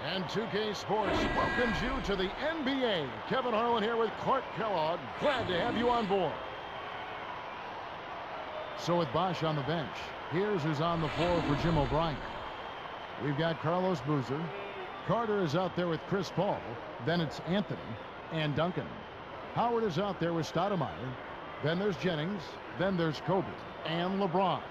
And 2K Sports welcomes you to the NBA. Kevin Harlan here with Clark Kellogg. Glad to have you on board. So with Bosch on the bench, here's who's on the floor for Jim O'Brien. We've got Carlos Boozer. Carter is out there with Chris Paul. Then it's Anthony and Duncan. Howard is out there with Stoudemire. Then there's Jennings. Then there's Kobe and LeBron.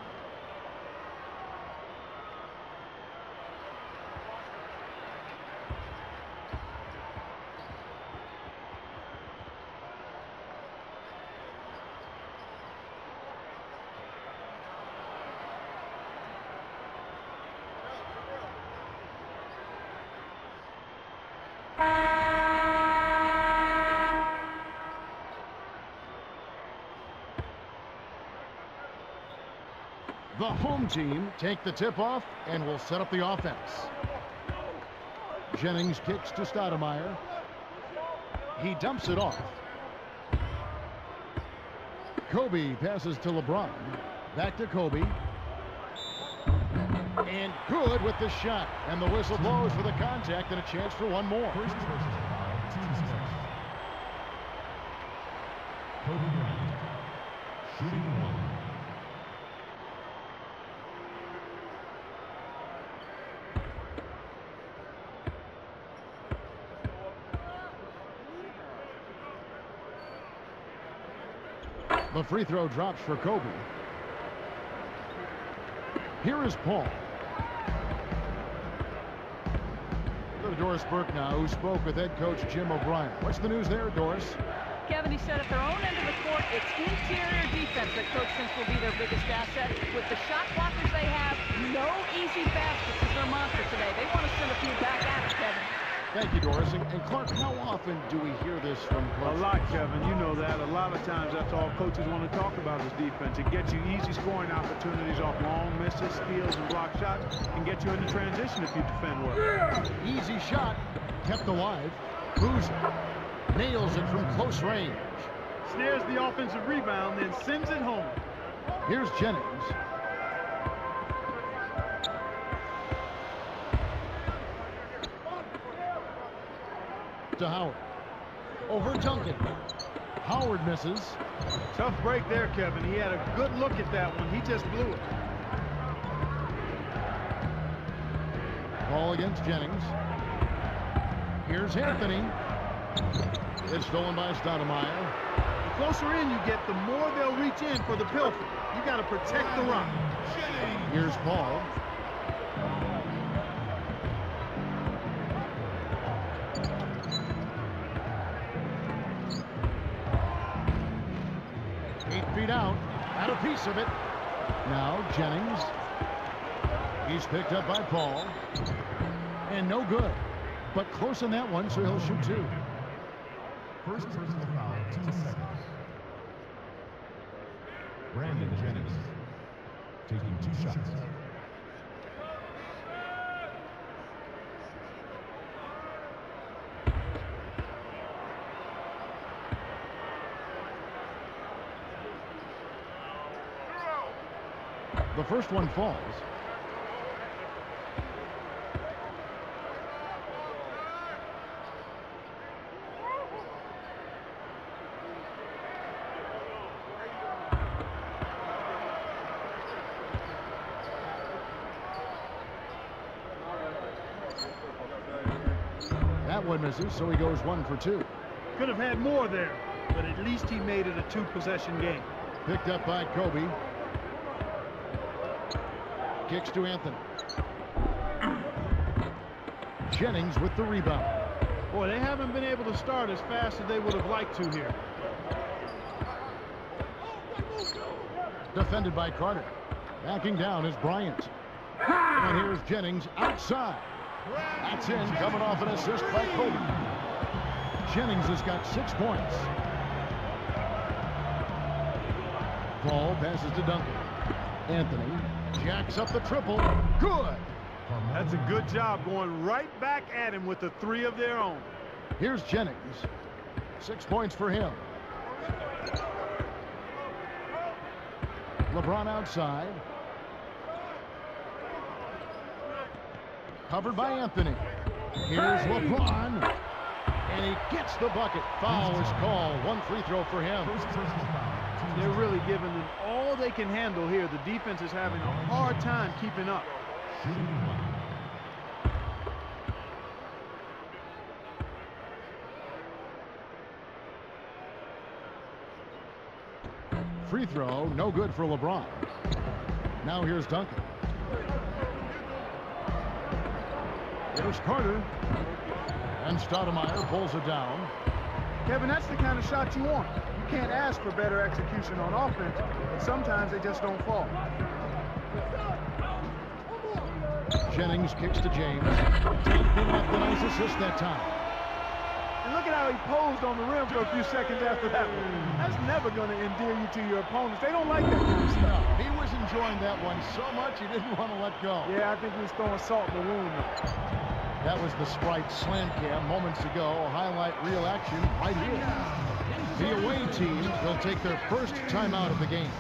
The home team take the tip-off and will set up the offense. Jennings kicks to Stoudemire. He dumps it off. Kobe passes to LeBron. Back to Kobe. And good with the shot. And the whistle blows for the contact and a chance for one more. Kobe Bryant, shooting one. The free throw drops for Kobe. Here is Paul. Go to Doris Burke now, who spoke with head coach Jim O'Brien. What's the news there, Doris? Kevin, he said at their own end of the court, it's interior defense that Coach thinks will be their biggest asset. With the shot blockers they have, no easy baskets is their mantra today. They want to send a few back at it, Kevin. Thank you, Doris. And Clark, how often do we hear this from coaches? A lot, Kevin. You know that. A lot of times that's all coaches want to talk about is defense. It gets you easy scoring opportunities off long misses, steals, and block shots, and get you into transition if you defend well. Easy shot, kept alive. Boozer nails it from close range. Snares the offensive rebound, then sends it home. Here's Jennings. To Howard. Over Duncan. Howard misses. Tough break there, Kevin. He had a good look at that one. He just blew it. Ball against Jennings. Here's Anthony. It's stolen by Stoudemire. The closer in you get, the more they'll reach in for the pilfer. You got to protect the rock. Here's Paul. Feet out, got a piece of it. Now Jennings. He's picked up by Paul. And no good. But close on that one, so he'll shoot two. First personal foul, 2 seconds. Brandon Jennings, taking 2 shots. The first one falls. That one misses, so he goes 1 for 2. Could have had more there, but at least he made it a 2-possession game. Picked up by Kobe. Kicks to Anthony. Jennings with the rebound. Boy, they haven't been able to start as fast as they would have liked to here. Defended by Carter. Backing down is Bryant. And here's Jennings outside. That's in, coming off an assist by Kobe. Jennings has got 6 points. Paul passes to Duncan. Anthony jacks up the triple. Good. That's a good job going right back at him with the 3 of their own. Here's Jennings. 6 points for him. LeBron outside. Covered by Anthony. Here's LeBron. And he gets the bucket. Foul is called. One free throw for him. They're really giving them all they can handle here. The defense is having a hard time keeping up. Free throw, no good for LeBron. Now here's Duncan. Here's Carter. And Stoudemire pulls it down. Kevin, that's the kind of shot you want. You can't ask for better execution on offense, but sometimes they just don't fall. Jennings kicks to James. Didn't have the nice assist that time. And look at how he posed on the rim for a few seconds after that one. That's never going to endear you to your opponents. They don't like that kind of stuff. No, he was enjoying that one so much he didn't want to let go. Yeah, I think he was throwing salt in the wound. That was the Sprite Slam Cam moments ago. Highlight real action right here. The away team will take their first timeout of the game.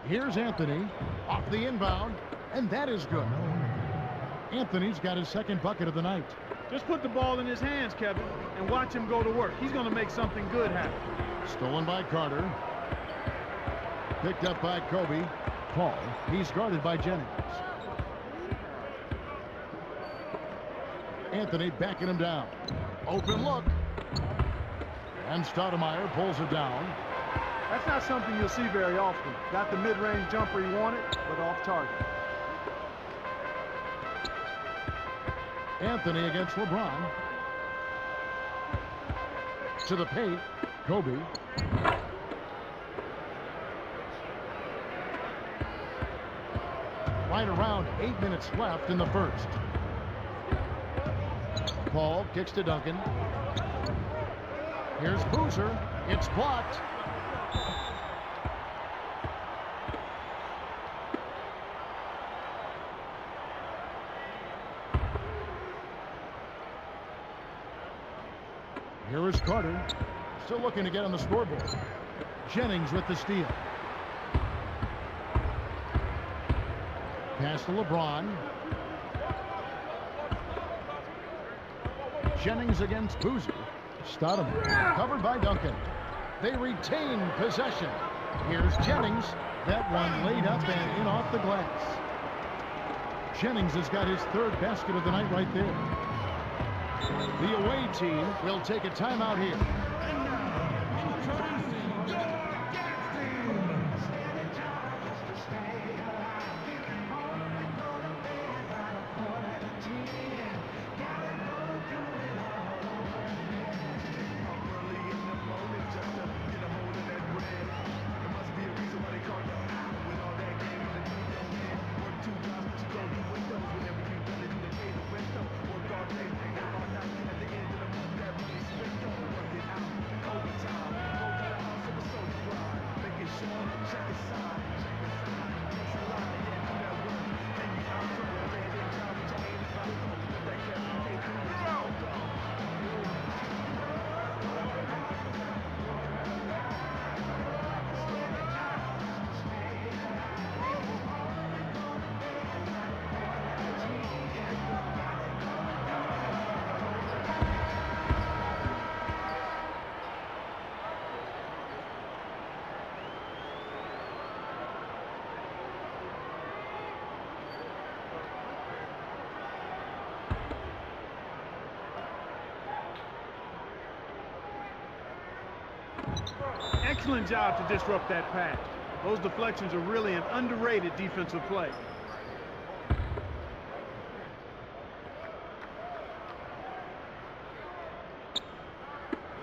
Here's Anthony off the inbound, and that is good. Anthony's got his second bucket of the night. Just put the ball in his hands, Kevin, and watch him go to work. He's going to make something good happen. Stolen by Carter. Picked up by Kobe. Paul, he's guarded by Jennings. Anthony backing him down. Open look. And Stoudemire pulls it down. That's not something you'll see very often. Got the mid-range jumper he wanted, but off target. Anthony against LeBron. To the paint, Kobe. Right around 8 minutes left in the first. Paul kicks to Duncan. Here's Boozer. It's blocked. Here is Carter, still looking to get on the scoreboard. Jennings with the steal. Pass to LeBron. Jennings against Boozer. Stoudemire covered by Duncan. They retain possession. Here's Jennings. That one laid up and in off the glass. Jennings has got his third basket of the night right there. The away team will take a timeout here. Excellent job to disrupt that pass. Those deflections are really an underrated defensive play.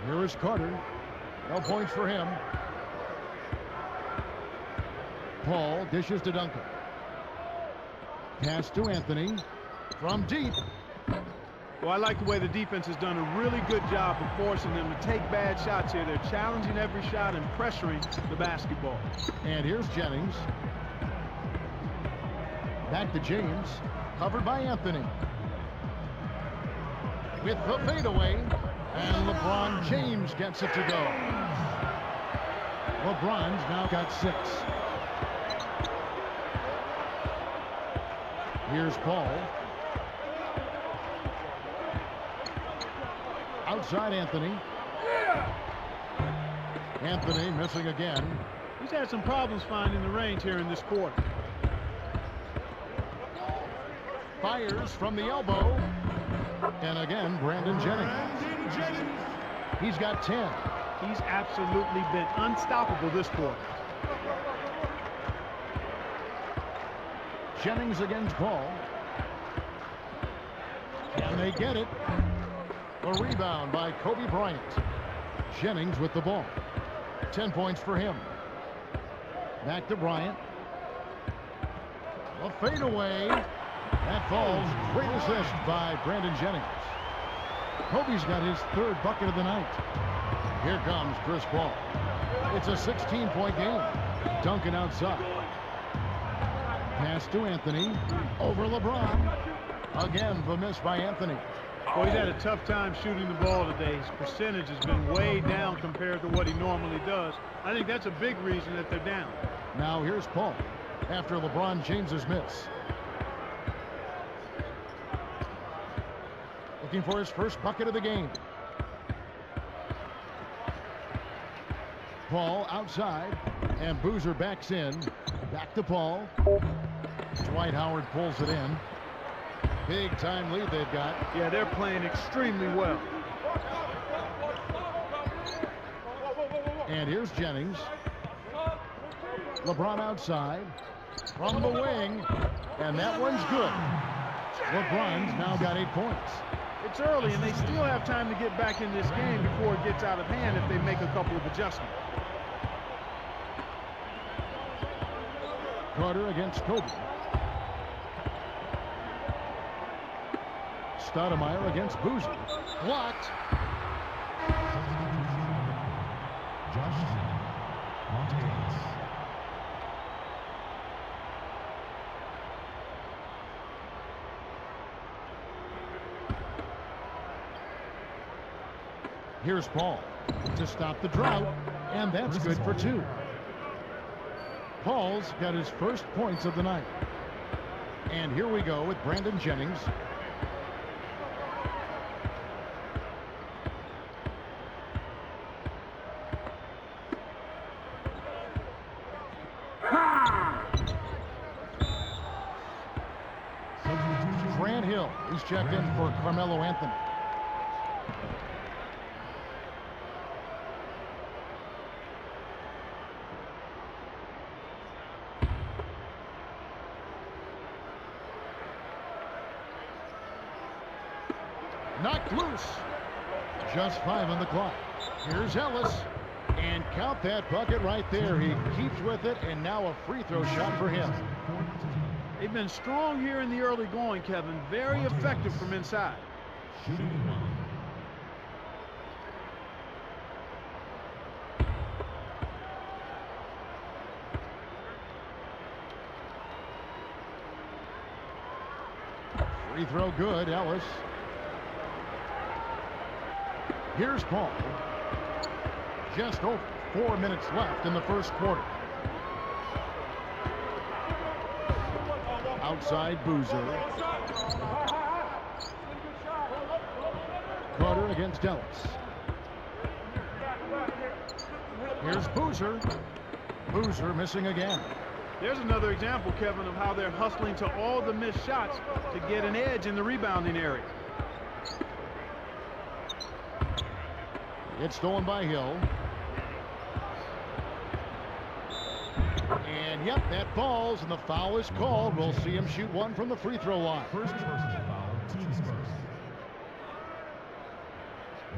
Here is Carter. No points for him. Paul dishes to Duncan. Pass to Anthony from deep. Well, I like the way the defense has done a really good job of forcing them to take bad shots here. They're challenging every shot and pressuring the basketball. And here's Jennings. Back to James. Covered by Anthony. With the fadeaway. And LeBron James gets it to go. LeBron's now got 6. Here's Paul. Outside Anthony. Anthony missing again. He's had some problems finding the range here in this quarter. Fires from the elbow. And again, Brandon Jennings. He's got 10. He's absolutely been unstoppable this quarter. Jennings against Paul. And they get it. A rebound by Kobe Bryant. Jennings with the ball. 10 points for him. Back to Bryant. A fadeaway. That falls. Great assist by Brandon Jennings. Kobe's got his 3rd bucket of the night. Here comes Chris Paul. It's a 16-point game. Duncan outside. Pass to Anthony. Over LeBron. Again, the miss by Anthony. Well, he's had a tough time shooting the ball today. His percentage has been way down compared to what he normally does. I think that's a big reason that they're down. Now here's Paul after LeBron James's miss. Looking for his 1st bucket of the game. Paul outside, and Boozer backs in. Back to Paul. Dwight Howard pulls it in. Big time lead they've got. Yeah, they're playing extremely well. And here's Jennings. LeBron outside. From the wing. And that one's good. LeBron's now got 8 points. It's early, and they still have time to get back in this game before it gets out of hand if they make a couple of adjustments. Carter against Kobe. Stoudemire against Boozer. Blocked. Josh Montes. Here's Paul to stop the drought, and that's good for 2. Paul's got his 1st points of the night. And here we go with Brandon Jennings. Grant Hill, he's checked in for Carmelo Anthony. Knocked loose. Just 5 on the clock. Here's Ellis. And count that bucket right there. He keeps with it, and now a free throw shot for him. They've been strong here in the early going, Kevin. Very effective from inside. Shooting 1. Free throw good, Ellis. Here's Paul. Just over 4 minutes left in the 1st quarter. Outside Boozer. Carter against Ellis. Here's Boozer. Boozer missing again. There's another example, Kevin, of how they're hustling to all the missed shots to get an edge in the rebounding area. It's stolen by Hill. And yep, that falls, and the foul is called. We'll see him shoot one from the free throw line. First personal foul, team's first.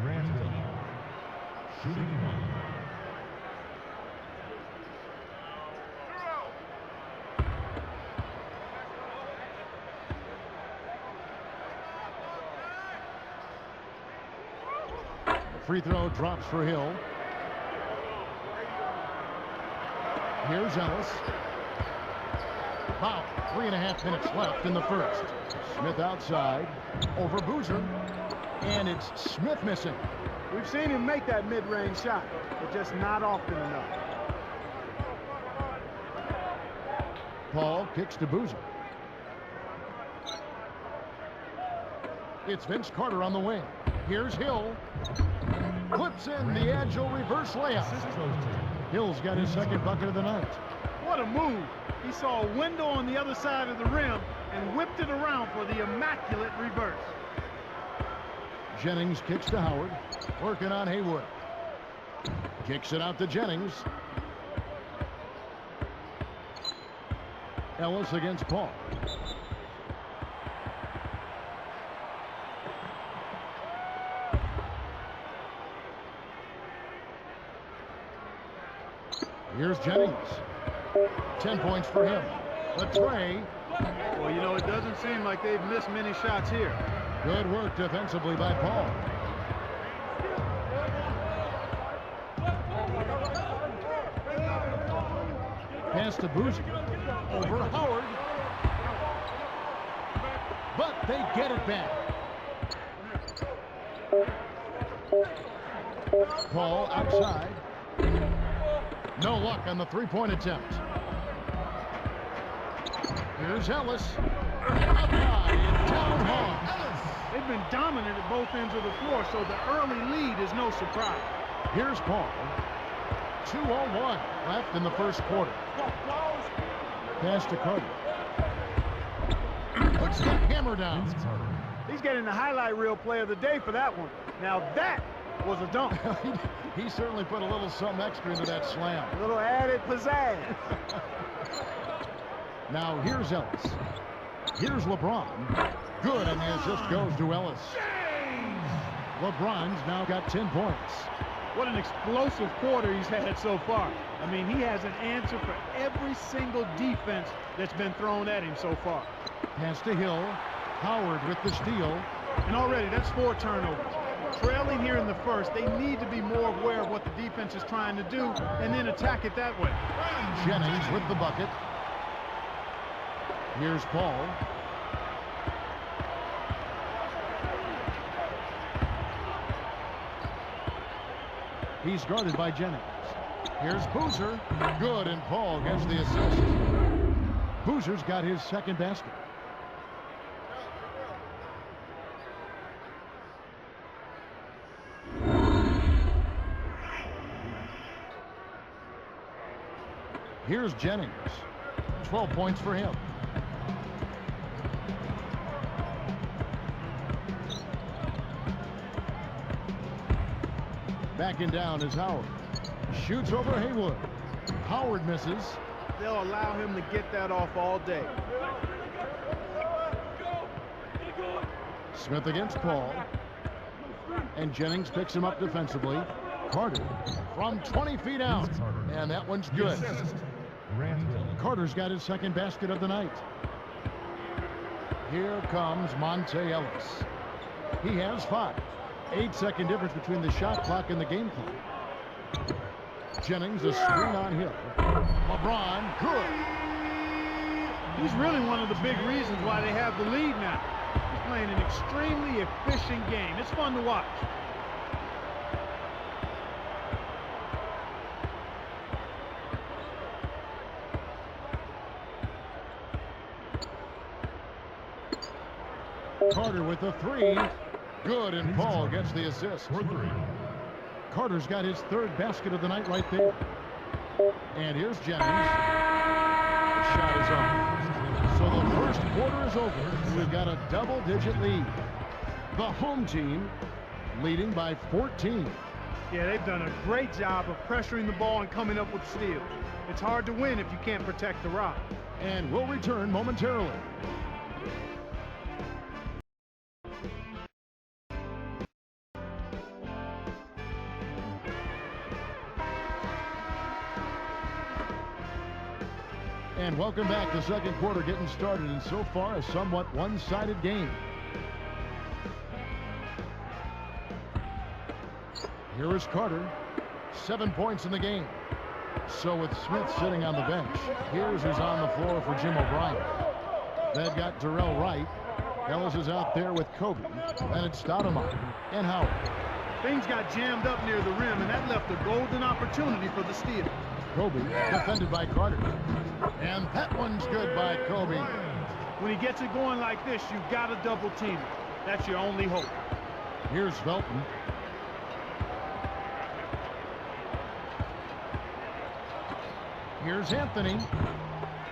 Grant Hill, shooting one. Free throw drops for Hill. Here's Ellis. About 3.5 minutes left in the first. Smith outside. Over Boozer. And it's Smith missing. We've seen him make that mid-range shot, but just not often enough. Paul kicks to Boozer. It's Vince Carter on the wing. Here's Hill. Clips in the agile reverse layup. Hill's got his second bucket of the night. What a move. He saw a window on the other side of the rim and whipped it around for the immaculate reverse. Jennings kicks to Howard. Working on Haywood. Kicks it out to Jennings. Ellis against Paul. Here's Jennings. 10 points for him. The tray. Well, you know, it doesn't seem like they've missed many shots here. Good work defensively by Paul. Pass to Boozer. Over Howard. But they get it back. Paul outside. No luck on the three-point attempt. Here's Ellis. Up high and down hard. They've been dominant at both ends of the floor, so the early lead is no surprise. Here's Paul. 2:01 left in the first quarter. Pass to Carter. Puts the hammer down. He's getting the highlight reel play of the day for that one. Now that was a dunk. He certainly put a little something extra into that slam. A little added pizzazz. Now here's Ellis. Here's LeBron. Good, and the assist goes to Ellis. LeBron's now got 10 points. What an explosive quarter he's had so far. I mean, he has an answer for every single defense that's been thrown at him so far. Pass to Hill. Howard with the steal. And already, that's 4 turnovers. Trailing here in the first, they need to be more aware of what the defense is trying to do and then attack it that way. Jennings with the bucket. Here's Paul. He's guarded by Jennings. Here's Boozer. Good, and Paul gets the assist. Boozer's got his second basket. Here's Jennings. 12 points for him. Backing down is Howard. Shoots over Haywood. Howard misses. They'll allow him to get that off all day. Smith against Paul. And Jennings picks him up defensively. Carter from 20 feet out. And that one's good. Carter's got his second basket of the night. Here comes Monte Ellis. He has 5. 8-second difference between the shot clock and the game clock. Jennings, a screen on Hill. LeBron, good. He's really one of the big reasons why they have the lead now. He's playing an extremely efficient game. It's fun to watch. Carter with the 3. Good, and Paul gets the assist. Carter's got his third basket of the night right there. And here's Jennings. The shot is off. So the first quarter is over. We've got a double-digit lead. The home team leading by 14. Yeah, they've done a great job of pressuring the ball and coming up with steals. It's hard to win if you can't protect the rock. And we'll return momentarily. And welcome back. The second quarter getting started, and so far a somewhat one-sided game. Here is Carter. 7 points in the game. So with Smith sitting on the bench, here's who's on the floor for Jim O'Brien. They've got Darrell Wright. Ellis is out there with Kobe. And it's Stoudemire and Howard. Things got jammed up near the rim, and that left a golden opportunity for the steal. Kobe defended by Carter. And that one's good by Kobe. When he gets it going like this, you've got to double team it. That's your only hope. Here's Felton. Here's Anthony.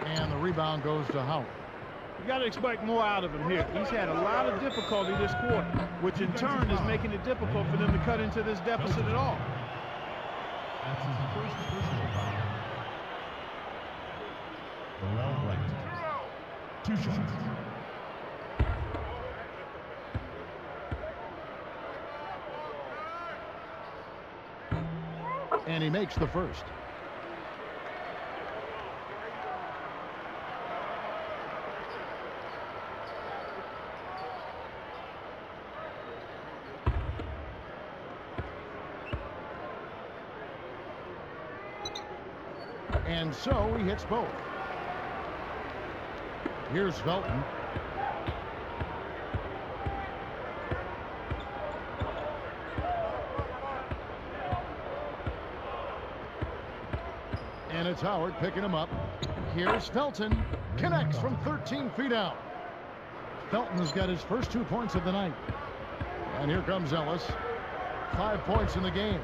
And the rebound goes to Howard. You got to expect more out of him here. He's had a lot of difficulty this quarter, which in turn is making it difficult for them to cut into this deficit at all. That's his first personal foul. Darrell Wright. 2 shots. And he makes the first. And so he hits both. Here's Felton. And it's Howard picking him up. Here's Felton. Connects from 13 feet out. Felton has got his first 2 points of the night. And here comes Ellis. 5 points in the game.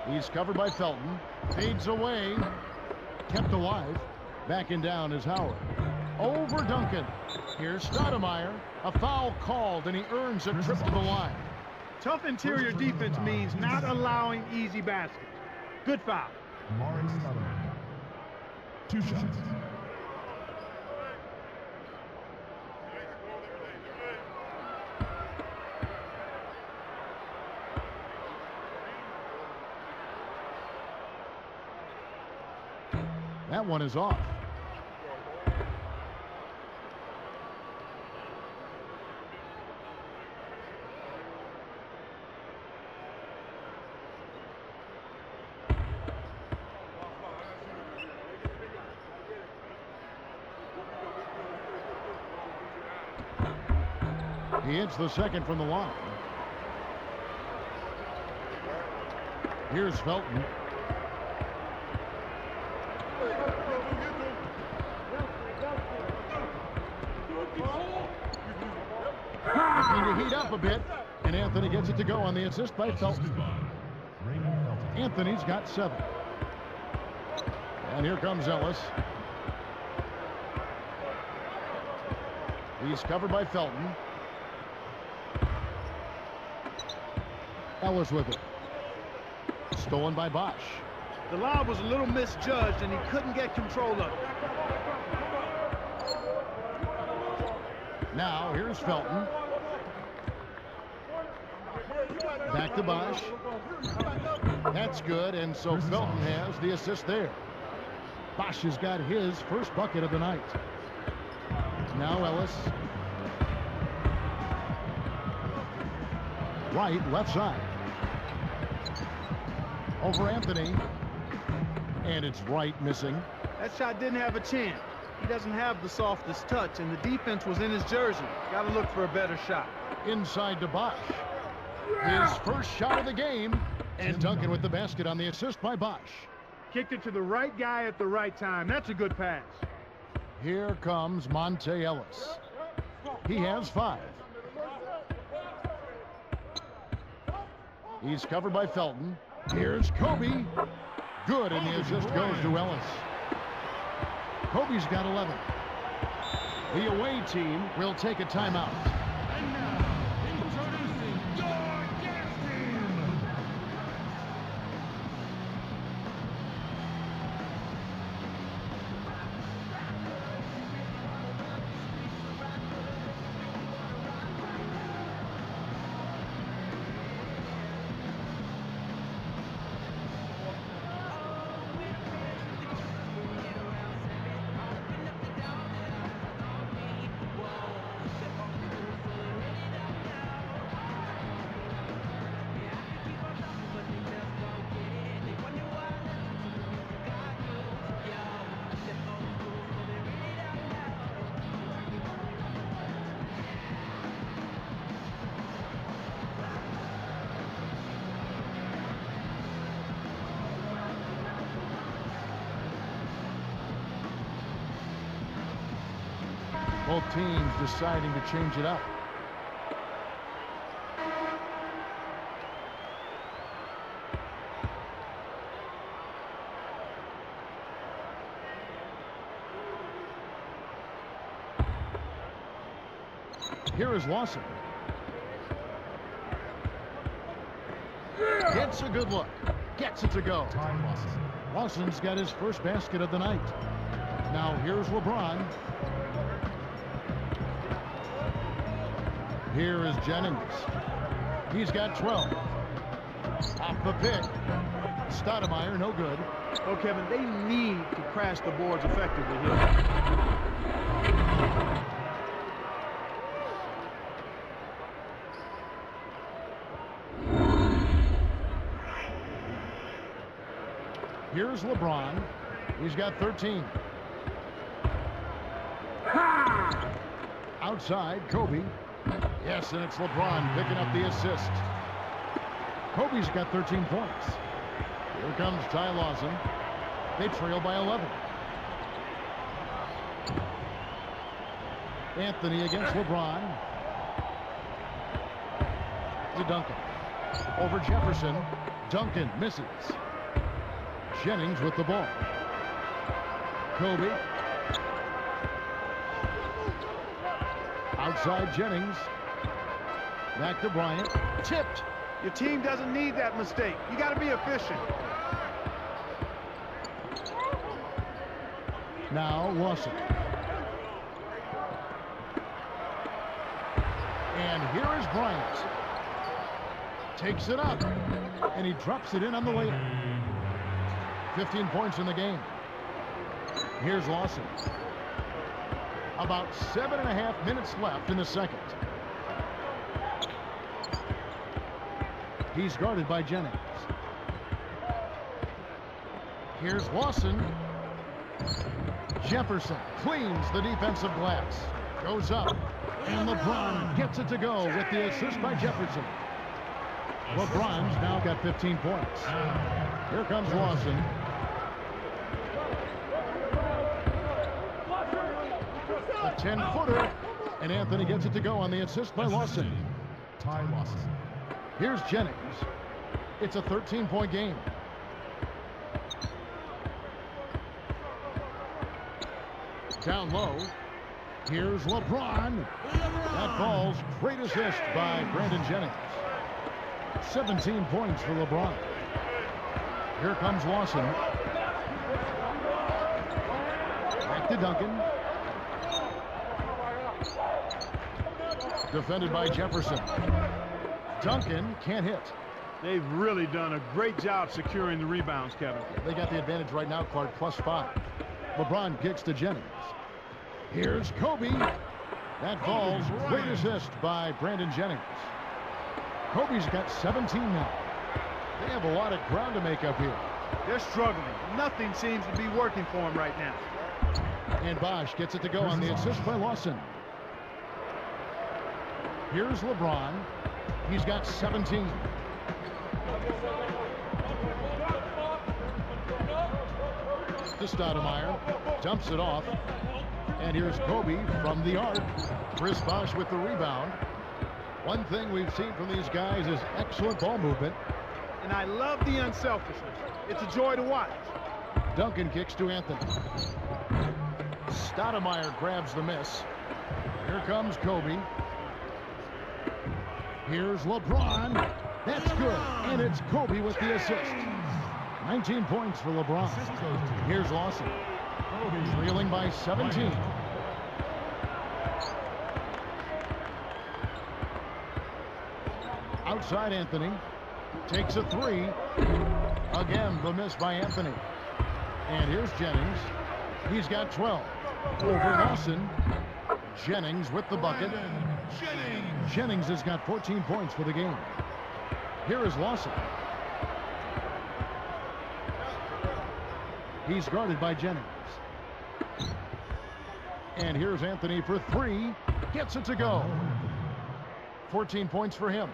He's covered by Felton. Fades away. Kept alive. Backing down is Howard. Over Duncan. Here's Stoudemire. A foul called, and he earns a trip to the line. Tough interior defense means not allowing easy baskets. Good foul. Amari Stoudemire. 2 shots. That one is off. He hits the second from the line. Here's Felton. Looking to heat up a bit, and Anthony gets it to go on the assist by Felton. Anthony's got 7. And here comes Ellis. He's covered by Felton. Ellis with it. Stolen by Bosch. The lob was a little misjudged, and he couldn't get control of it. Now, here's Felton. Back to Bosch. That's good, and so Felton has the assist there. Bosch has got his first bucket of the night. Now Ellis. Right, left side. Over Anthony. And it's Wright missing. That shot didn't have a chance. He doesn't have the softest touch, and the defense was in his jersey. Got to look for a better shot. Inside to Bosch. His first shot of the game. And Duncan with the basket on the assist by Bosch. Kicked it to the right guy at the right time. That's a good pass. Here comes Monte Ellis. He has 5. He's covered by Felton. Here's Kobe. Good, and the assist goes to Ellis. Kobe's got 11. The away team will take a timeout. And now, introducing your gas team. Both teams deciding to change it up. Here is Lawson. Gets a good look. Gets it to go. Time Lawson. Lawson's got his first basket of the night. Now here's LeBron. Here is Jennings. He's got 12. Off the pick. Stoudemire, no good. Oh, Kevin, they need to crash the boards effectively here. Here's LeBron. He's got 13. Outside, Kobe. Yes, and it's LeBron picking up the assist. Kobe's got 13 points. Here comes Ty Lawson. They trail by 11. Anthony against LeBron. To Duncan. Over Jefferson. Duncan misses. Jennings with the ball. Kobe. Outside Jennings. Back to Bryant. Tipped. Your team doesn't need that mistake. You got to be efficient. Now Lawson. And here is Bryant. Takes it up. And he drops it in on the layup. 15 points in the game. Here's Lawson. About 7.5 minutes left in the second. He's guarded by Jennings. Here's Lawson. Jefferson cleans the defensive glass. Goes up. And LeBron gets it to go with the assist by Jefferson. LeBron's now got 15 points. Here comes Lawson. A 10-footer. And Anthony gets it to go on the assist by Lawson. Ty Lawson. Here's Jennings. It's a 13-point game. Down low. Here's LeBron. That ball's great assist by Brandon Jennings. 17 points for LeBron. Here comes Lawson. Back to Duncan. Defended by Jefferson. Duncan can't hit. They've really done a great job securing the rebounds, Kevin. They got the advantage right now, Clark, +5. LeBron kicks to Jennings. Here's Kobe. That ball's great assist by Brandon Jennings. Kobe's got 17 now. They have a lot of ground to make up here. They're struggling. Nothing seems to be working for them right now. And Bosch gets it to go on the assist by Lawson. Here's LeBron. He's got 17. To Stoudemire. Dumps it off. And here's Kobe from the arc. Chris Bosch with the rebound. One thing we've seen from these guys is excellent ball movement. And I love the unselfishness. It's a joy to watch. Duncan kicks to Anthony. Stoudemire grabs the miss. Here comes Kobe. Here's LeBron. That's good. And it's Kobe with the assist. 19 points for LeBron. Here's Lawson. Trailing by 17. Outside Anthony. Takes a three. Again, the miss by Anthony. And here's Jennings. He's got 12. Over Lawson. Jennings with the bucket. Jennings has got 14 points for the game. Here is Lawson. He's guarded by Jennings. And here's Anthony for three. Gets it to go. 14 points for him.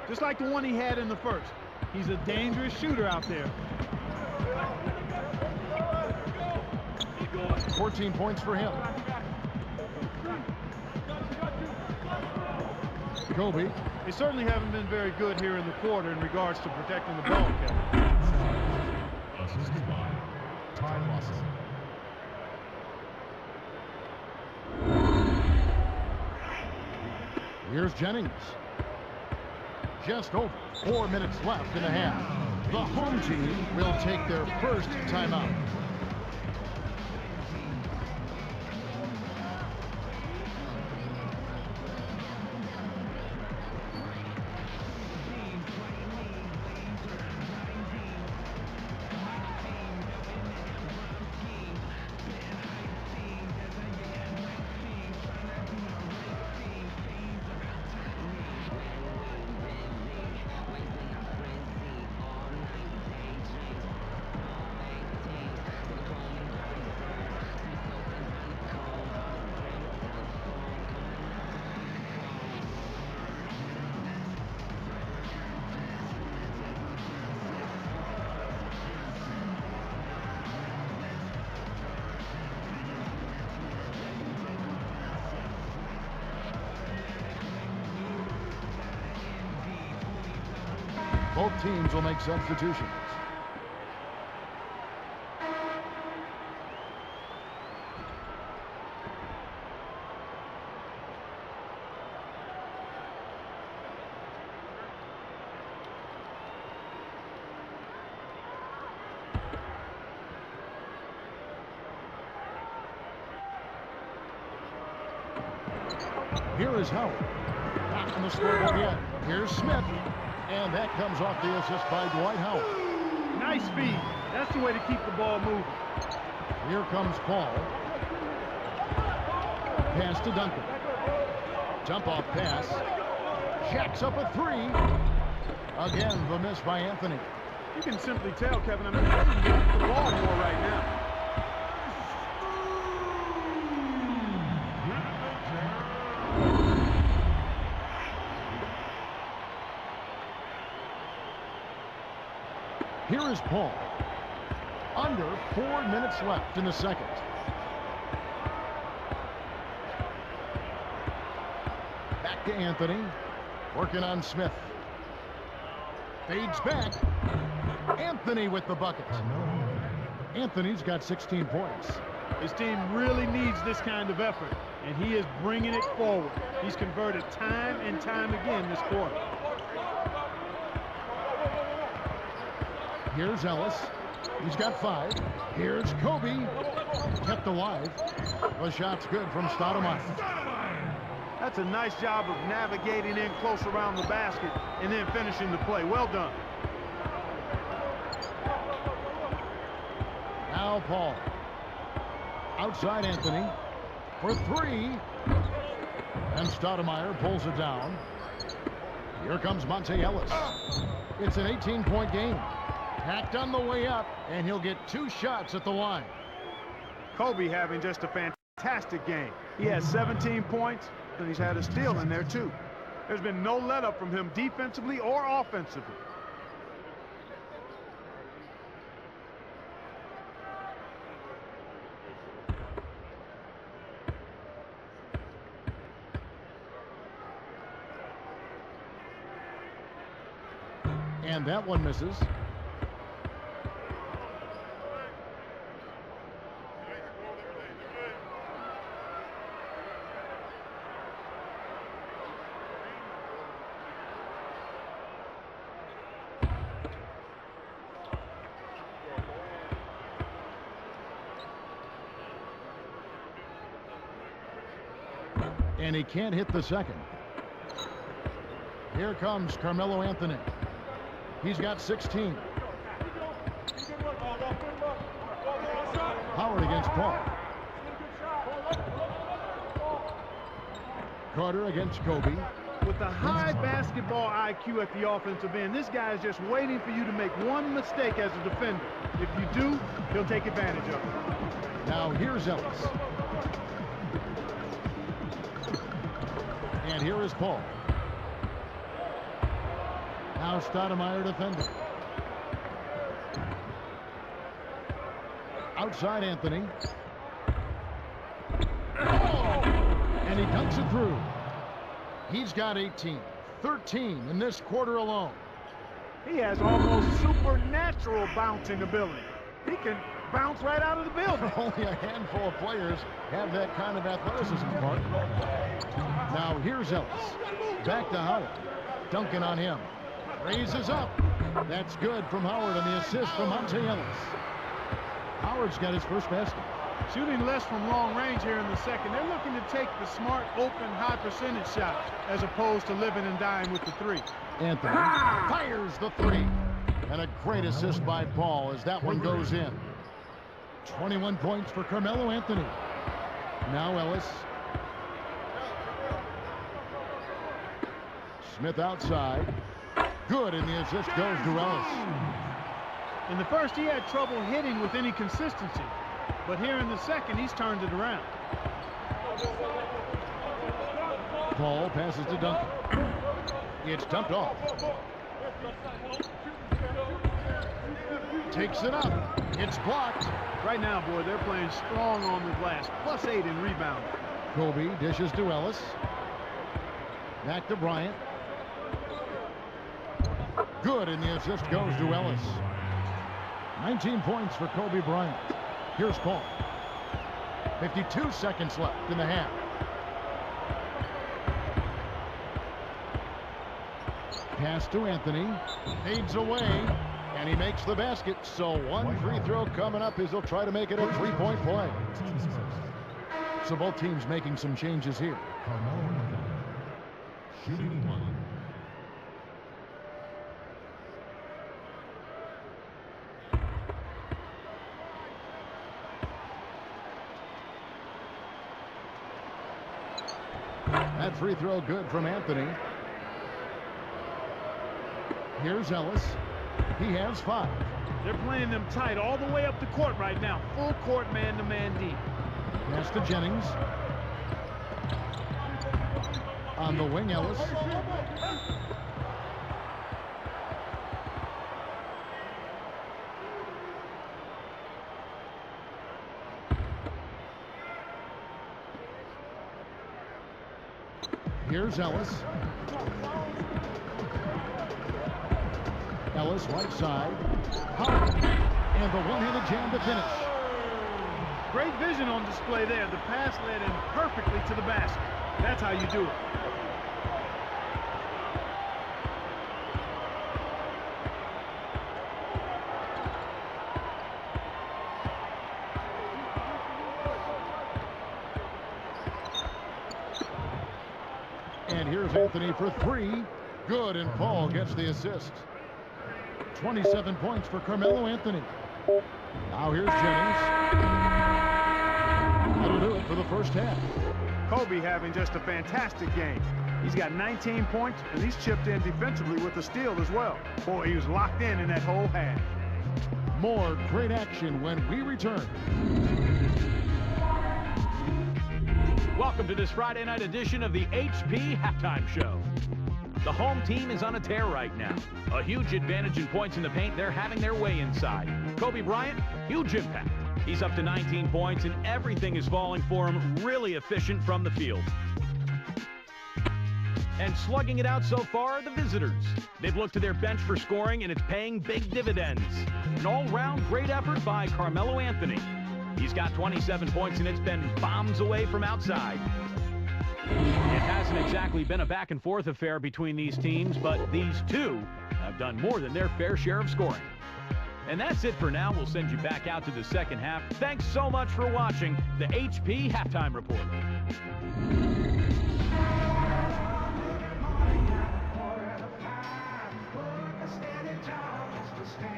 Just like the one he had in the first. He's a dangerous shooter out there. 14 points for him. Kobe. They certainly haven't been very good here in the quarter in regards to protecting the ball, Kevin. Assisted by Ty Lawson. Here's Jennings. Just over 4 minutes left in the half. The home team will take their first timeout. Both teams will make substitutions. Here is Howard. Not on the scoreboard yet. Here's Smith. And that comes off the assist by Dwight Howard. Nice speed. That's the way to keep the ball moving. Here comes Paul. Pass to Duncan. Jump-off pass. Jacks up a three. Again, the miss by Anthony. You can simply tell, Kevin, I mean, he doesn't want the ball more right now. Here is Paul. Under 4 minutes left in the second. Back to Anthony. Working on Smith. Fades back. Anthony with the bucket. Anthony's got 16 points. His team really needs this kind of effort, and he is bringing it forward. He's converted time and time again this quarter. Here's Ellis. He's got 5. Here's Kobe. Kept alive. The shot's good from Stoudemire. That's a nice job of navigating in close around the basket and then finishing the play. Well done. Now Paul. Outside Anthony. For 3. And Stoudemire pulls it down. Here comes Monte Ellis. It's an 18-point game. Packed on the way up, and he'll get 2 shots at the line. Kobe having just a fantastic game. He has 17 points, and he's had a steal in there too. There's been no let up from him defensively or offensively. And that one misses. And he can't hit the second. Here comes Carmelo Anthony. He's got 16. Howard against Paul. Carter against Kobe. With the high basketball IQ at the offensive end, this guy is just waiting for you to make one mistake as a defender. If you do, he'll take advantage of it. Now here's Ellis. And here is Paul. Now Stoudemire defending. Outside Anthony. Oh! And he dunks it through. He's got 18, 13 in this quarter alone. He has almost supernatural bouncing ability. He can bounce right out of the building. Only a handful of players have that kind of athleticism, Clark. Now here's Ellis. Back to Howard. Duncan on him. Raises up. That's good from Howard on the assist from Monte Ellis. Howard's got his first basket. Shooting less from long range here in the second. They're looking to take the smart, open, high percentage shot as opposed to living and dying with the three. Anthony fires the three. And a great assist by Paul as that one goes in. 21 points for Carmelo Anthony. Now Ellis. Smith outside. Good, and the assist goes to Ellis. In the first, he had trouble hitting with any consistency. But here in the second, he's turned it around. Paul passes to Duncan. It's dumped off. Takes it up. It's blocked. Right now, boy, they're playing strong on the glass. +8 in rebounding. Kobe dishes to Ellis. Back to Bryant. Good, and the assist goes to Ellis. 19 points for Kobe Bryant. Here's Paul. 52 seconds left in the half. Pass to Anthony. Fades away. And he makes the basket. So one free throw coming up as he'll try to make it a three-point play. So both teams making some changes here. Carmelo Anthony. Shooting 1. That free throw good from Anthony. Here's Ellis. He has 5. They're playing them tight all the way up the court right now. Full court man-to-man deep. Pass to Jennings. On the wing, Ellis. Here's Ellis. Ellis right side. Howard. And the one-handed jam to finish. Great vision on display there. The pass led him perfectly to the basket. That's how you do it. And here's Anthony for 3. Good, and Paul gets the assist. 27 points for Carmelo Anthony. Now here's Jennings. That'll do it for the first half. Kobe having just a fantastic game. He's got 19 points, and he's chipped in defensively with a steal as well. Boy, he was locked in that whole half. More great action when we return. Welcome to this Friday night edition of the HP Halftime Show. The home team is on a tear right now. A huge advantage in points in the paint. They're having their way inside. Kobe Bryant, huge impact. He's up to 19 points, and everything is falling for him. Really efficient from the field. And slugging it out so far are the visitors. They've looked to their bench for scoring, and it's paying big dividends. An all-round great effort by Carmelo Anthony. He's got 27 points, and it's been bombs away from outside. It hasn't exactly been a back-and-forth affair between these teams, but these two have done more than their fair share of scoring. And that's it for now. We'll send you back out to the second half. Thanks so much for watching the HP Halftime Report.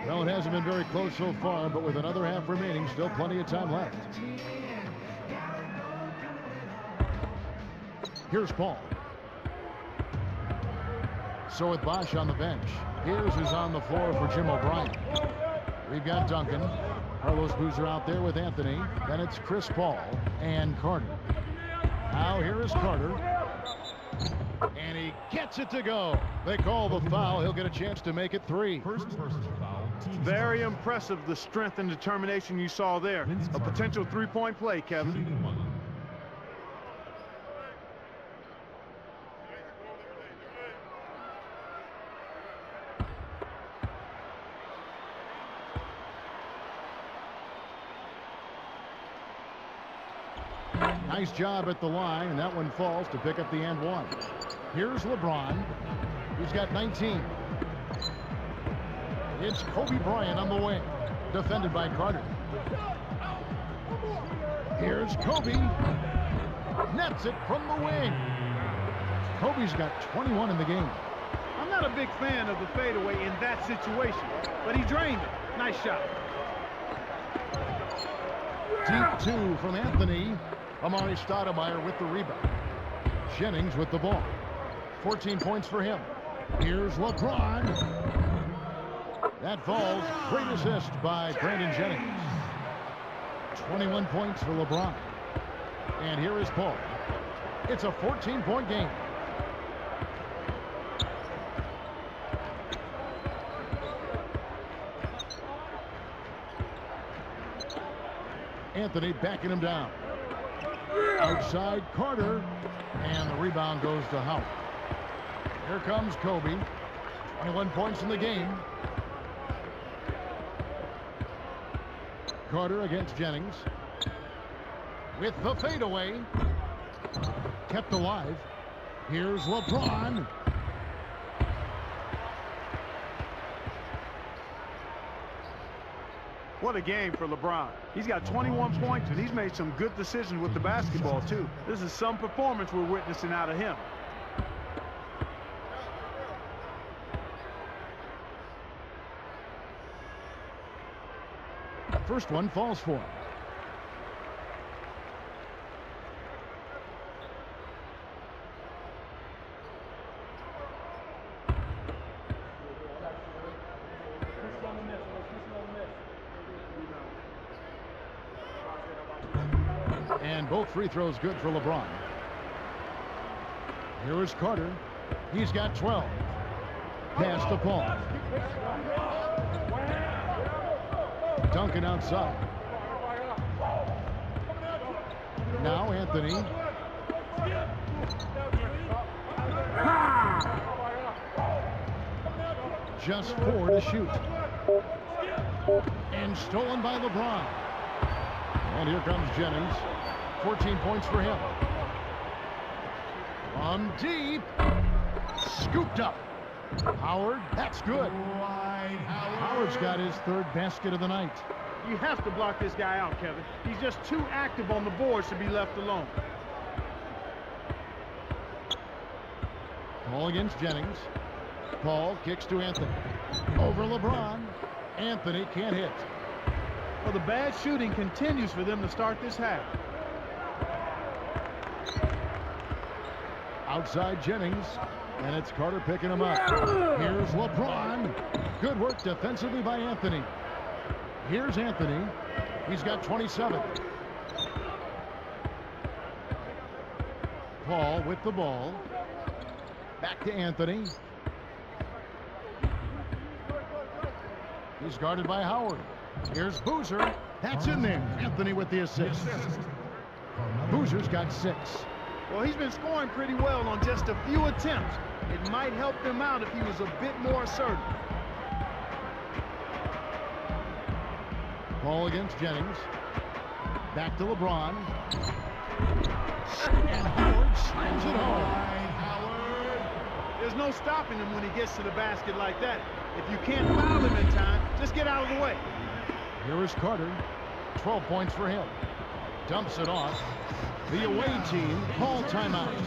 Well, it hasn't been very close so far, but with another half remaining, still plenty of time left. Here's Paul. So with Bosch on the bench, here's who's on the floor for Jim O'Brien. We've got Duncan. Carlos Boozer out there with Anthony. Then it's Chris Paul and Carter. Now here is Carter. And he gets it to go. They call the foul. He'll get a chance to make it 3. First personal foul. Very impressive, the strength and determination you saw there. A potential three-point play, Kevin. Shooting 1. Nice job at the line, and that one falls to pick up the and one. Here's LeBron. He's got 19. It's Kobe Bryant on the wing, defended by Carter. Here's Kobe. Nets it from the wing. Kobe's got 21 in the game. I'm not a big fan of the fadeaway in that situation, but he drained it. Nice shot. Deep two from Anthony. Amari Stoudemire with the rebound. Jennings with the ball. 14 points for him. Here's LeBron. That falls. Great assist by Brandon Jennings. 21 points for LeBron. And here is Paul. It's a 14-point game. Anthony backing him down. Outside Carter. And the rebound goes to Howard. Here comes Kobe. 21 points in the game. Carter against Jennings. With the fadeaway. Kept alive. Here's LeBron. What a game for LeBron. He's got 21 points, and he's made some good decisions with the basketball, too. This is some performance we're witnessing out of him. First one falls for him. And both free throws good for LeBron. Here is Carter. He's got 12. Pass to Paul. Duncan outside. Now Anthony. Just 4 to shoot. And stolen by LeBron. And here comes Jennings. 14 points for him. From deep. Scooped up. Howard, that's good. Howard's got his third basket of the night. You have to block this guy out, Kevin. He's just too active on the boards to be left alone. Paul against Jennings. Paul kicks to Anthony. Over LeBron. Anthony can't hit. Well, the bad shooting continues for them to start this half. Outside Jennings. And it's Carter picking him up. Here's LeBron. Good work defensively by Anthony. Here's Anthony. He's got 27. Paul with the ball. Back to Anthony. He's guarded by Howard. Here's Boozer. That's in there. Anthony with the assist. Boozer's got 6. Well, he's been scoring pretty well on just a few attempts. It might help him out if he was a bit more assertive. Ball against Jennings. Back to LeBron. And Howard slams it home. There's no stopping him when he gets to the basket like that. If you can't foul him in time, just get out of the way. Here is Carter. 12 points for him. Dumps it off. The away team call timeout.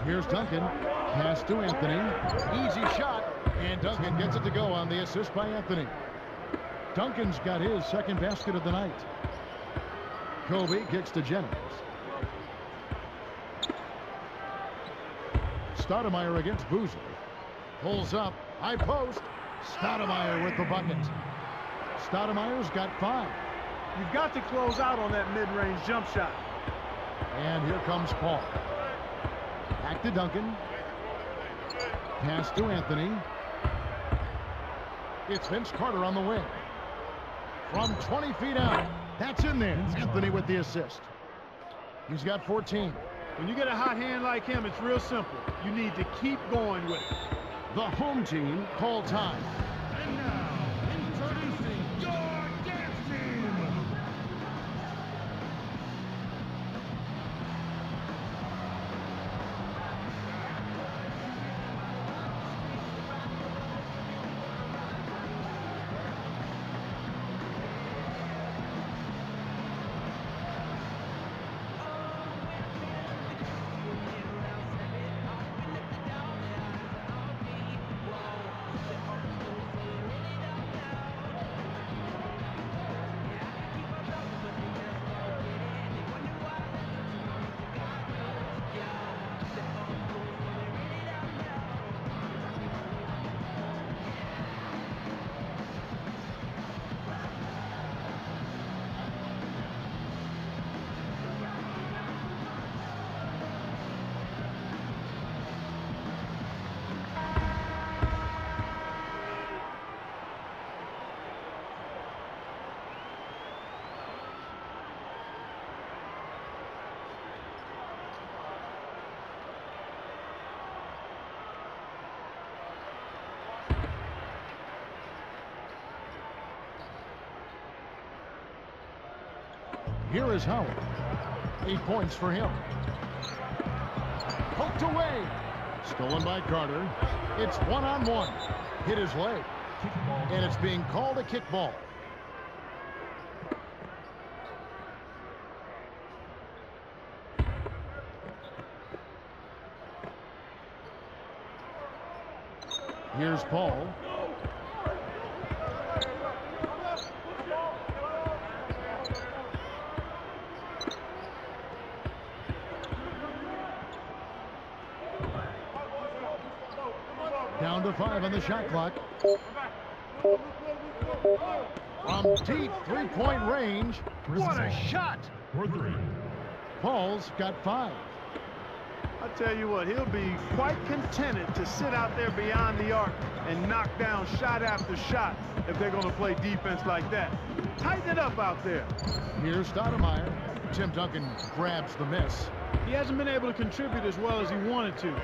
Here's Duncan. Pass to Anthony. Easy shot. And Duncan gets it to go on the assist by Anthony. Duncan's got his second basket of the night. Kobe kicks to Jennings. Stoudemire against Boozer. Pulls up. High post. Stoudemire with the bucket. Stoudemire's got 5. You've got to close out on that mid-range jump shot. And here comes Paul. Back to Duncan. Pass to Anthony. It's Vince Carter on the wing. From 20 feet out. That's in there. Anthony with the assist. He's got 14. When you get a hot hand like him, it's real simple. You need to keep going with it. The home team call time. And now, introducing your dance team. Here is Howard. 8 points for him. Poked away. Stolen by Carter. It's 1-on-1. Hit his leg. And it's being called a kickball. Here's Paul. Down to 5 on the shot clock. From deep three-point range. What a shot! For 3. Paul's got 5. I tell you what, he'll be quite contented to sit out there beyond the arc and knock down shot after shot if they're going to play defense like that. Tighten it up out there. Here's Stoudemire. Tim Duncan grabs the miss. He hasn't been able to contribute as well as he wanted to.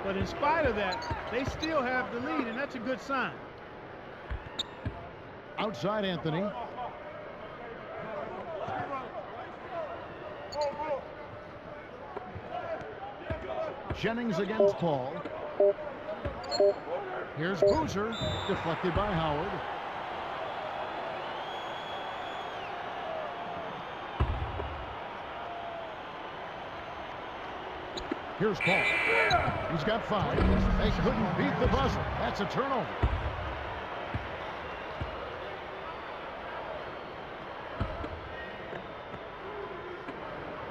But in spite of that, they still have the lead, and that's a good sign. Outside Anthony. Jennings against Paul. Here's Boozer, deflected by Howard. Here's Paul. He's got 5. They couldn't beat the buzzer. That's a turnover.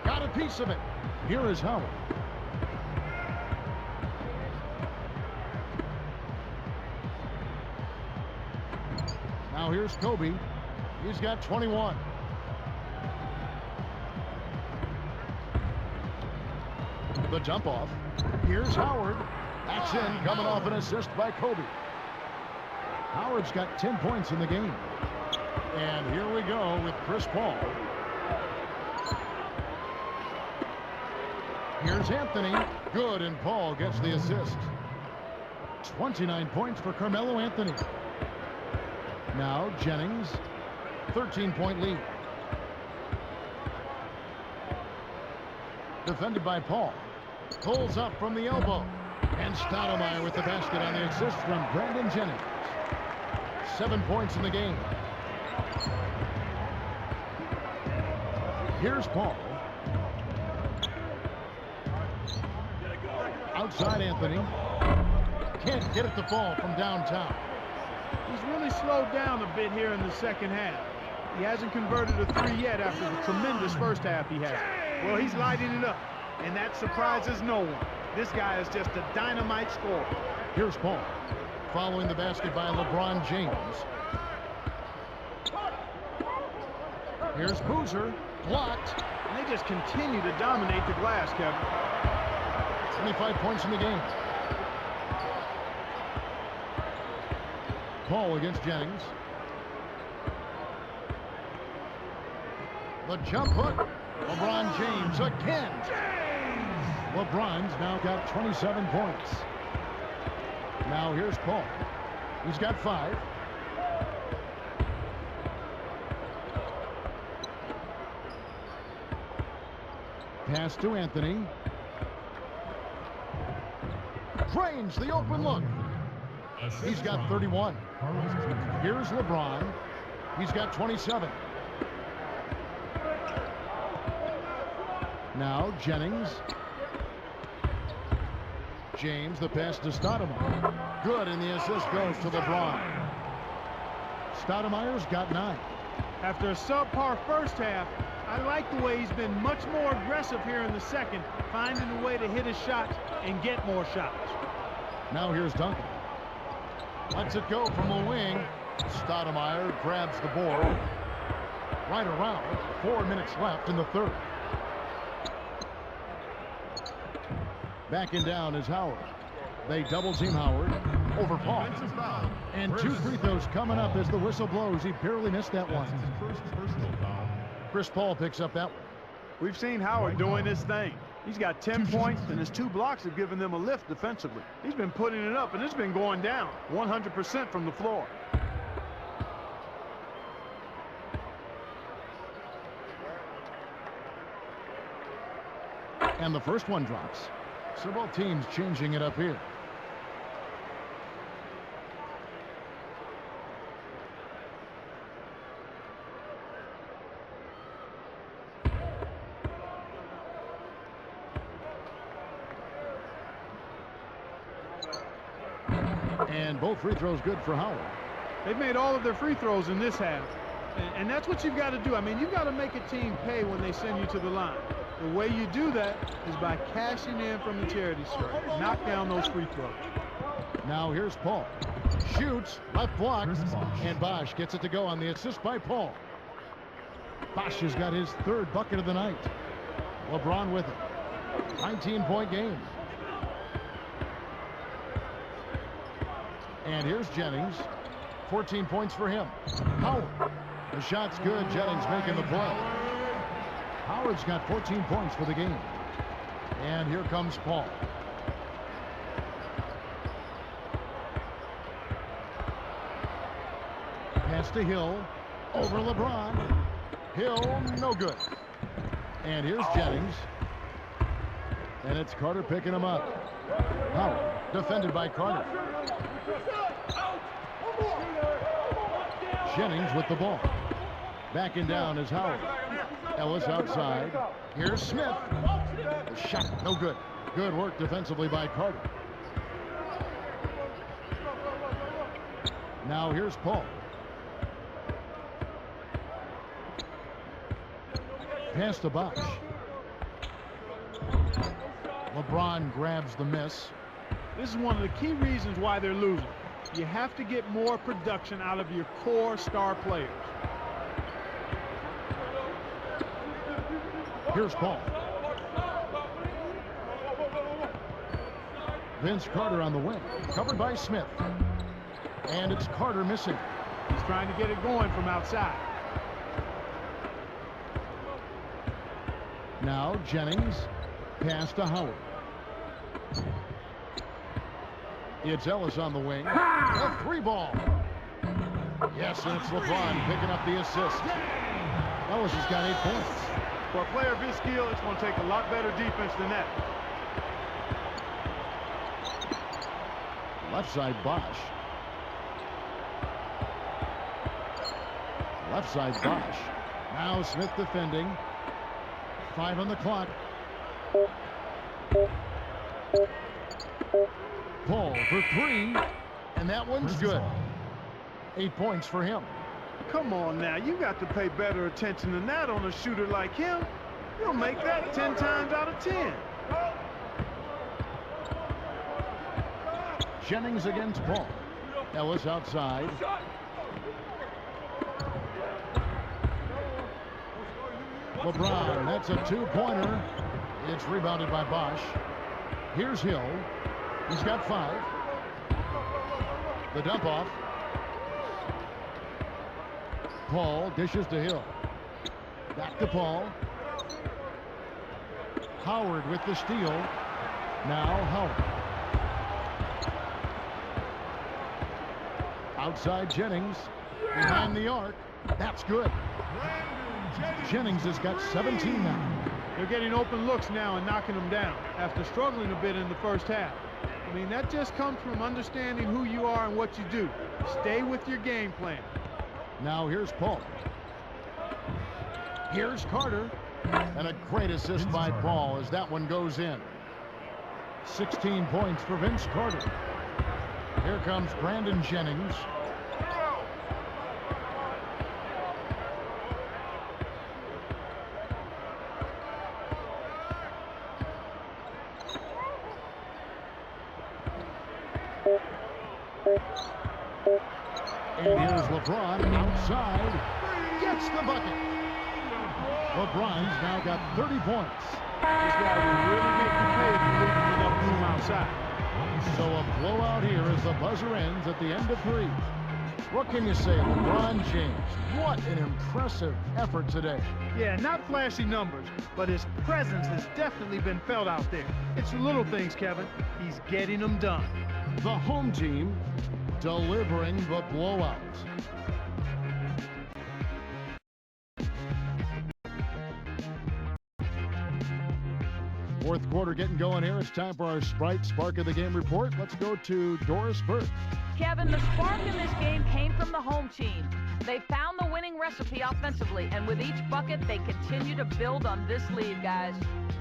Got a piece of it. Here is Howard. Now here's Kobe. He's got 21. The dump off. Here's Howard. That's in, coming off an assist by Kobe. Howard's got 10 points in the game. And here we go with Chris Paul. Here's Anthony. Good, and Paul gets the assist. 29 points for Carmelo Anthony. Now Jennings, 13-point lead. Defended by Paul. Pulls up from the elbow. And Stoudemire with the basket on the assist from Brandon Jennings. 7 points in the game. Here's Paul. Outside Anthony. Can't get it to fall from downtown. He's really slowed down a bit here in the second half. He hasn't converted a three yet after the tremendous first half he had. Well, he's lighting it up, and that surprises no one. This guy is just a dynamite scorer. Here's Paul. Following the basket by LeBron James. Here's Boozer. Blocked. And they just continue to dominate the glass, Kevin. 25 points in the game. Paul against Jennings. The jump hook. LeBron James again. LeBron's now got 27 points. Now here's Paul. He's got 5. Pass to Anthony. Drains the open look. He's got 31. Here's LeBron. He's got 27. Now Jennings. James, the pass to Stoudemire. Good, and the assist goes to LeBron. Stoudemire's got 9. After a subpar first half, I like the way he's been much more aggressive here in the second, finding a way to hit his shots and get more shots. Now here's Duncan. Lets it go from the wing. Stoudemire grabs the board. Right around. 4 minutes left in the third. Backing down is Howard. They double team Howard over Paul. And 2 free throws coming up as the whistle blows. He barely missed that one. Chris Paul picks up that one. We've seen Howard doing this thing. He's got 10 points, and his 2 blocks have given them a lift defensively. He's been putting it up, and it's been going down 100% from the floor. And the first one drops. So both teams changing it up here. And both free throws good for Howard. They've made all of their free throws in this half. And that's what you've got to do. I mean, you've got to make a team pay when they send you to the line. The way you do that is by cashing in from the charity stripe. Knock down those free throws. Now here's Paul. Shoots, left block, and Bosch gets it to go on the assist by Paul. Bosch has got his 3rd bucket of the night. LeBron with it. 19-point game. And here's Jennings. 14 points for him. Howard. The shot's good. Jennings making the play. Howard's got 14 points for the game. And here comes Paul. Pass to Hill. Over LeBron. Hill, no good. And here's Jennings. And it's Carter picking him up. Howard, defended by Carter. Jennings with the ball. Backing down is Howard. Ellis outside. Here's Smith. The shot, no good. Good work defensively by Carter. Now here's Paul. Pass to Bosch. LeBron grabs the miss. This is one of the key reasons why they're losing. You have to get more production out of your core star players. Here's Paul. Vince Carter on the wing. Covered by Smith. And it's Carter missing. He's trying to get it going from outside. Now Jennings. Pass to Howard. It's Ellis on the wing. A 3-ball. Yes, and it's LeBron picking up the assist. Ellis has got 8 points. For a player of his skill, it's going to take a lot better defense than that. Left side, Bosch. Left side, Bosch. Now Smith defending. 5 on the clock. for three, and that one's good. 8 points for him. Come on now, you got to pay better attention than that on a shooter like him. You'll make that 10 times out of 10. Jennings against Paul. Ellis outside. LeBron, that's a two-pointer. It's rebounded by Bosch. Here's Hill. He's got 5. The dump off. Paul dishes to Hill. Back to Paul. Howard with the steal. Now Howard. Outside Jennings. Behind the arc. That's good. Jennings has got 17 now. They're getting open looks now and knocking them down after struggling a bit in the first half. I mean, that just comes from understanding who you are and what you do. Stay with your game plan. Now here's Paul. Here's Carter. And a great assist by Paul as that one goes in. 16 points for Vince Carter. Here comes Brandon Jennings. And here's LeBron outside. Gets the bucket. LeBron's now got 30 points. This guy will really make you pay if you leave enough room outside. So a blowout here as the buzzer ends at the end of 3. What can you say, LeBron James? What an impressive effort today. Yeah, not flashy numbers, but his presence has definitely been felt out there. It's the little things, Kevin. He's getting them done. The home team delivering the blowout. Fourth quarter getting going here. It's time for our Sprite Spark of the Game report. Let's go to Doris Burke. Kevin, the spark in this game came from the home team. They found the winning recipe offensively, and with each bucket, they continue to build on this lead, guys.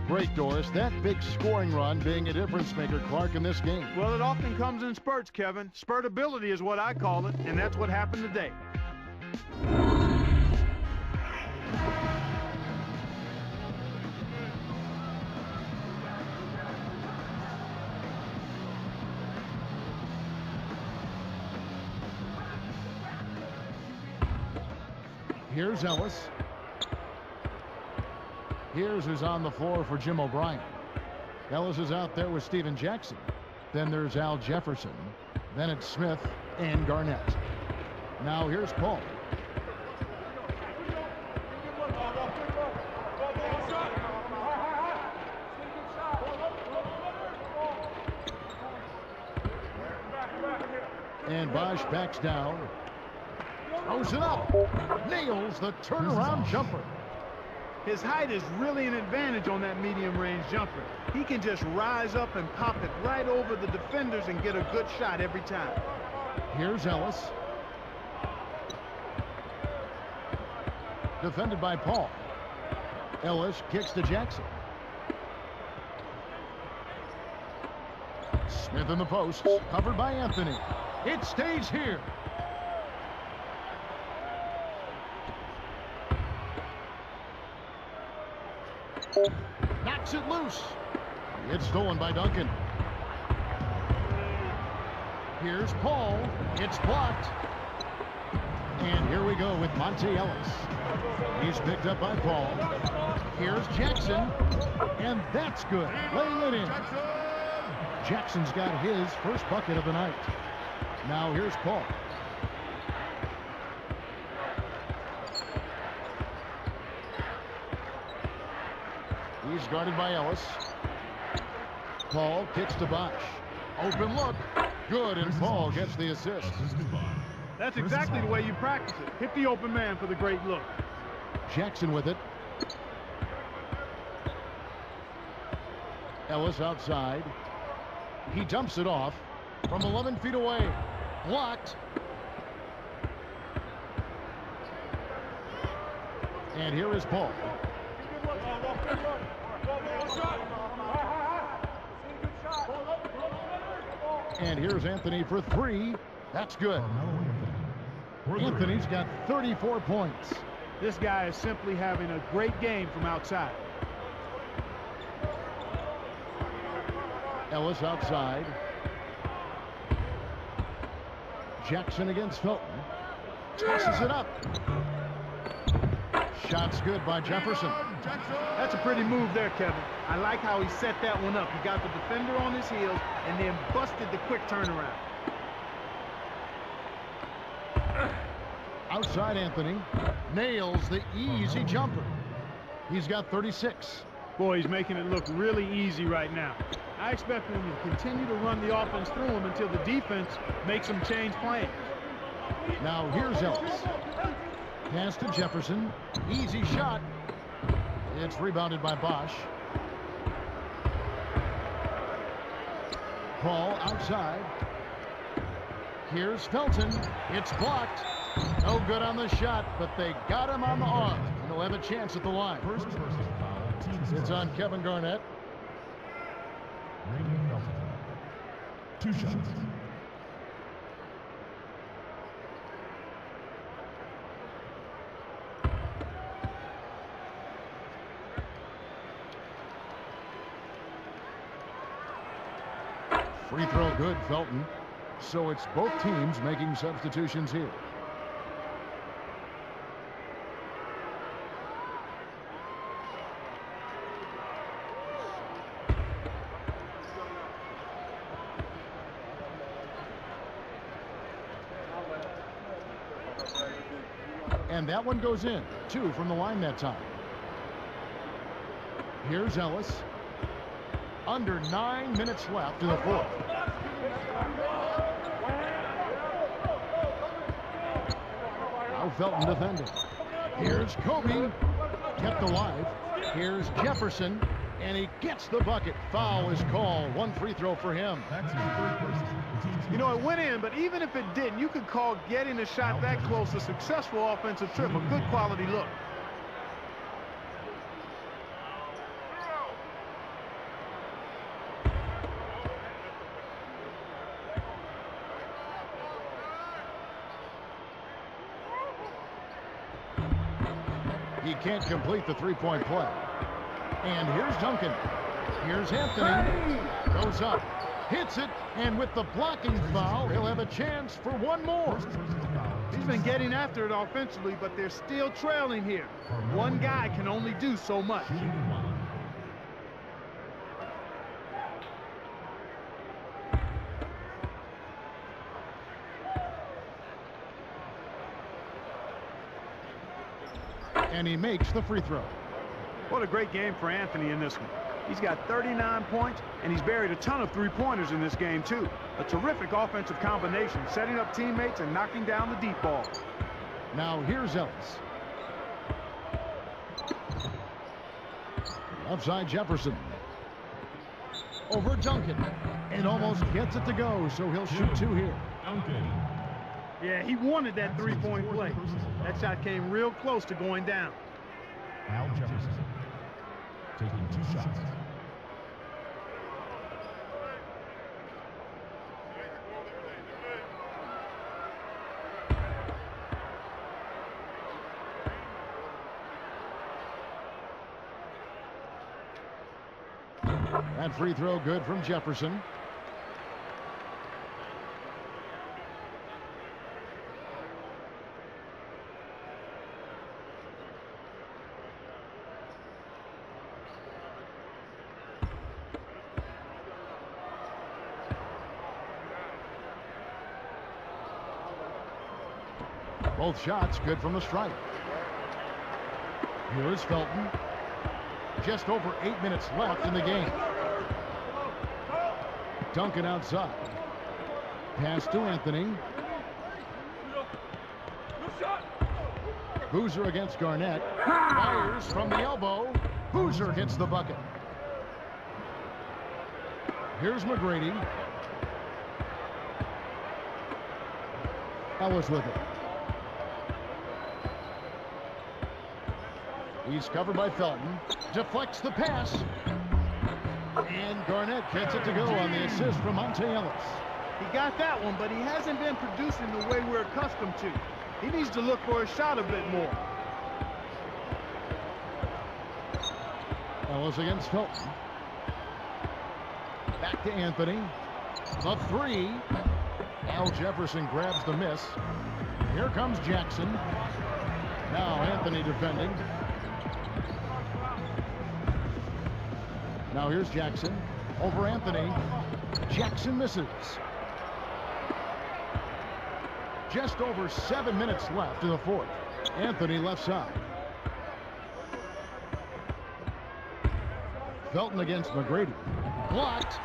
Great, Doris. That big scoring run being a difference maker, Clark, in this game. Well, it often comes in spurts, Kevin. Spurtability is what I call it, and that's what happened today. Here's Ellis. Here's who's on the floor for Jim O'Brien. Ellis is out there with Steven Jackson. Then there's Al Jefferson. Then it's Smith and Garnett. Now here's Paul. And Bosch backs down. Throws it up. Nails the turnaround jumper. His height is really an advantage on that medium-range jumper. He can just rise up and pop it right over the defenders and get a good shot every time. Here's Ellis. Defended by Paul. Ellis kicks to Jackson. Smith in the post. Covered by Anthony. It stays here. Knocks it loose. It's stolen by Duncan. Here's Paul. It's blocked. And here we go with Monte Ellis. He's picked up by Paul. Here's Jackson. And that's good. Laying it in. Jackson's got his first bucket of the night. Now here's Paul. He's guarded by Ellis. Paul kicks to Bosch. Open look. Good, and Paul gets the assist. That's exactly the way you practice it. Hit the open man for the great look. Jackson with it. Ellis outside. He dumps it off from 11 feet away. Blocked. And here is Paul. And here's Anthony for three. That's good. Anthony's got 34 points. This guy is simply having a great game from outside. Ellis outside. Jackson against Felton. Tosses it up. Shot's good by Jefferson. That's a pretty move there, Kevin. I like how he set that one up. He got the defender on his heels and then busted the quick turnaround. Outside Anthony. Nails the easy jumper. He's got 36. Boy, he's making it look really easy right now. I expect him to continue to run the offense through him until the defense makes him change plans. Now here's Ellis. Pass to Jefferson. Easy shot. It's rebounded by Bosch. Paul outside. Here's Felton. It's blocked. No good on the shot, but they got him on the arm. And he'll have a chance at the line. It's on Kevin Garnett. Raymond Felton. 2 shots. Free throw good, Felton. So it's both teams making substitutions here. And that one goes in. 2 from the line that time. Here's Ellis. Under 9 minutes left in the fourth. Now Felton defending. Here's Kobe. Kept alive. Here's Jefferson. And he gets the bucket. Foul is called. 1 free throw for him. You know, it went in, but even if it didn't, you could call getting a shot that close a successful offensive trip, a good quality look. He can't complete the three-point play. And here's Duncan. Here's Anthony. Goes up. Hits it. And with the blocking foul, he'll have a chance for one more. He's been getting after it offensively, but they're still trailing here. One guy can only do so much. And he makes the free throw. What a great game for Anthony in this one. He's got 39 points, and he's buried a ton of three-pointers in this game, too. A terrific offensive combination, setting up teammates and knocking down the deep ball. Now here's Ellis. Outside Jefferson. Over Duncan. And almost gets it to go, so he'll shoot 2 here. Duncan. Yeah, he wanted that three-point play. That shot came real close to going down. Al Jefferson. Taking 2 shots. That free throw good from Jefferson. Both shots good from the stripe. Here is Felton. Just over 8 minutes left in the game. Duncan outside. Pass to Anthony. Boozer against Garnett. Fires from the elbow. Boozer gets the bucket. Here's McGrady. Ellis with it. He's covered by Felton. Deflects the pass. And Garnett gets it to go on the assist from Monte Ellis. He got that one, but he hasn't been producing the way we're accustomed to. He needs to look for a shot a bit more. Ellis against Felton. Back to Anthony. The three. Al Jefferson grabs the miss. Here comes Jackson. Now Anthony defending. Now here's Jackson. Over Anthony. Jackson misses. Just over 7 minutes left in the fourth. Anthony left side. Felton against McGrady. Blocked.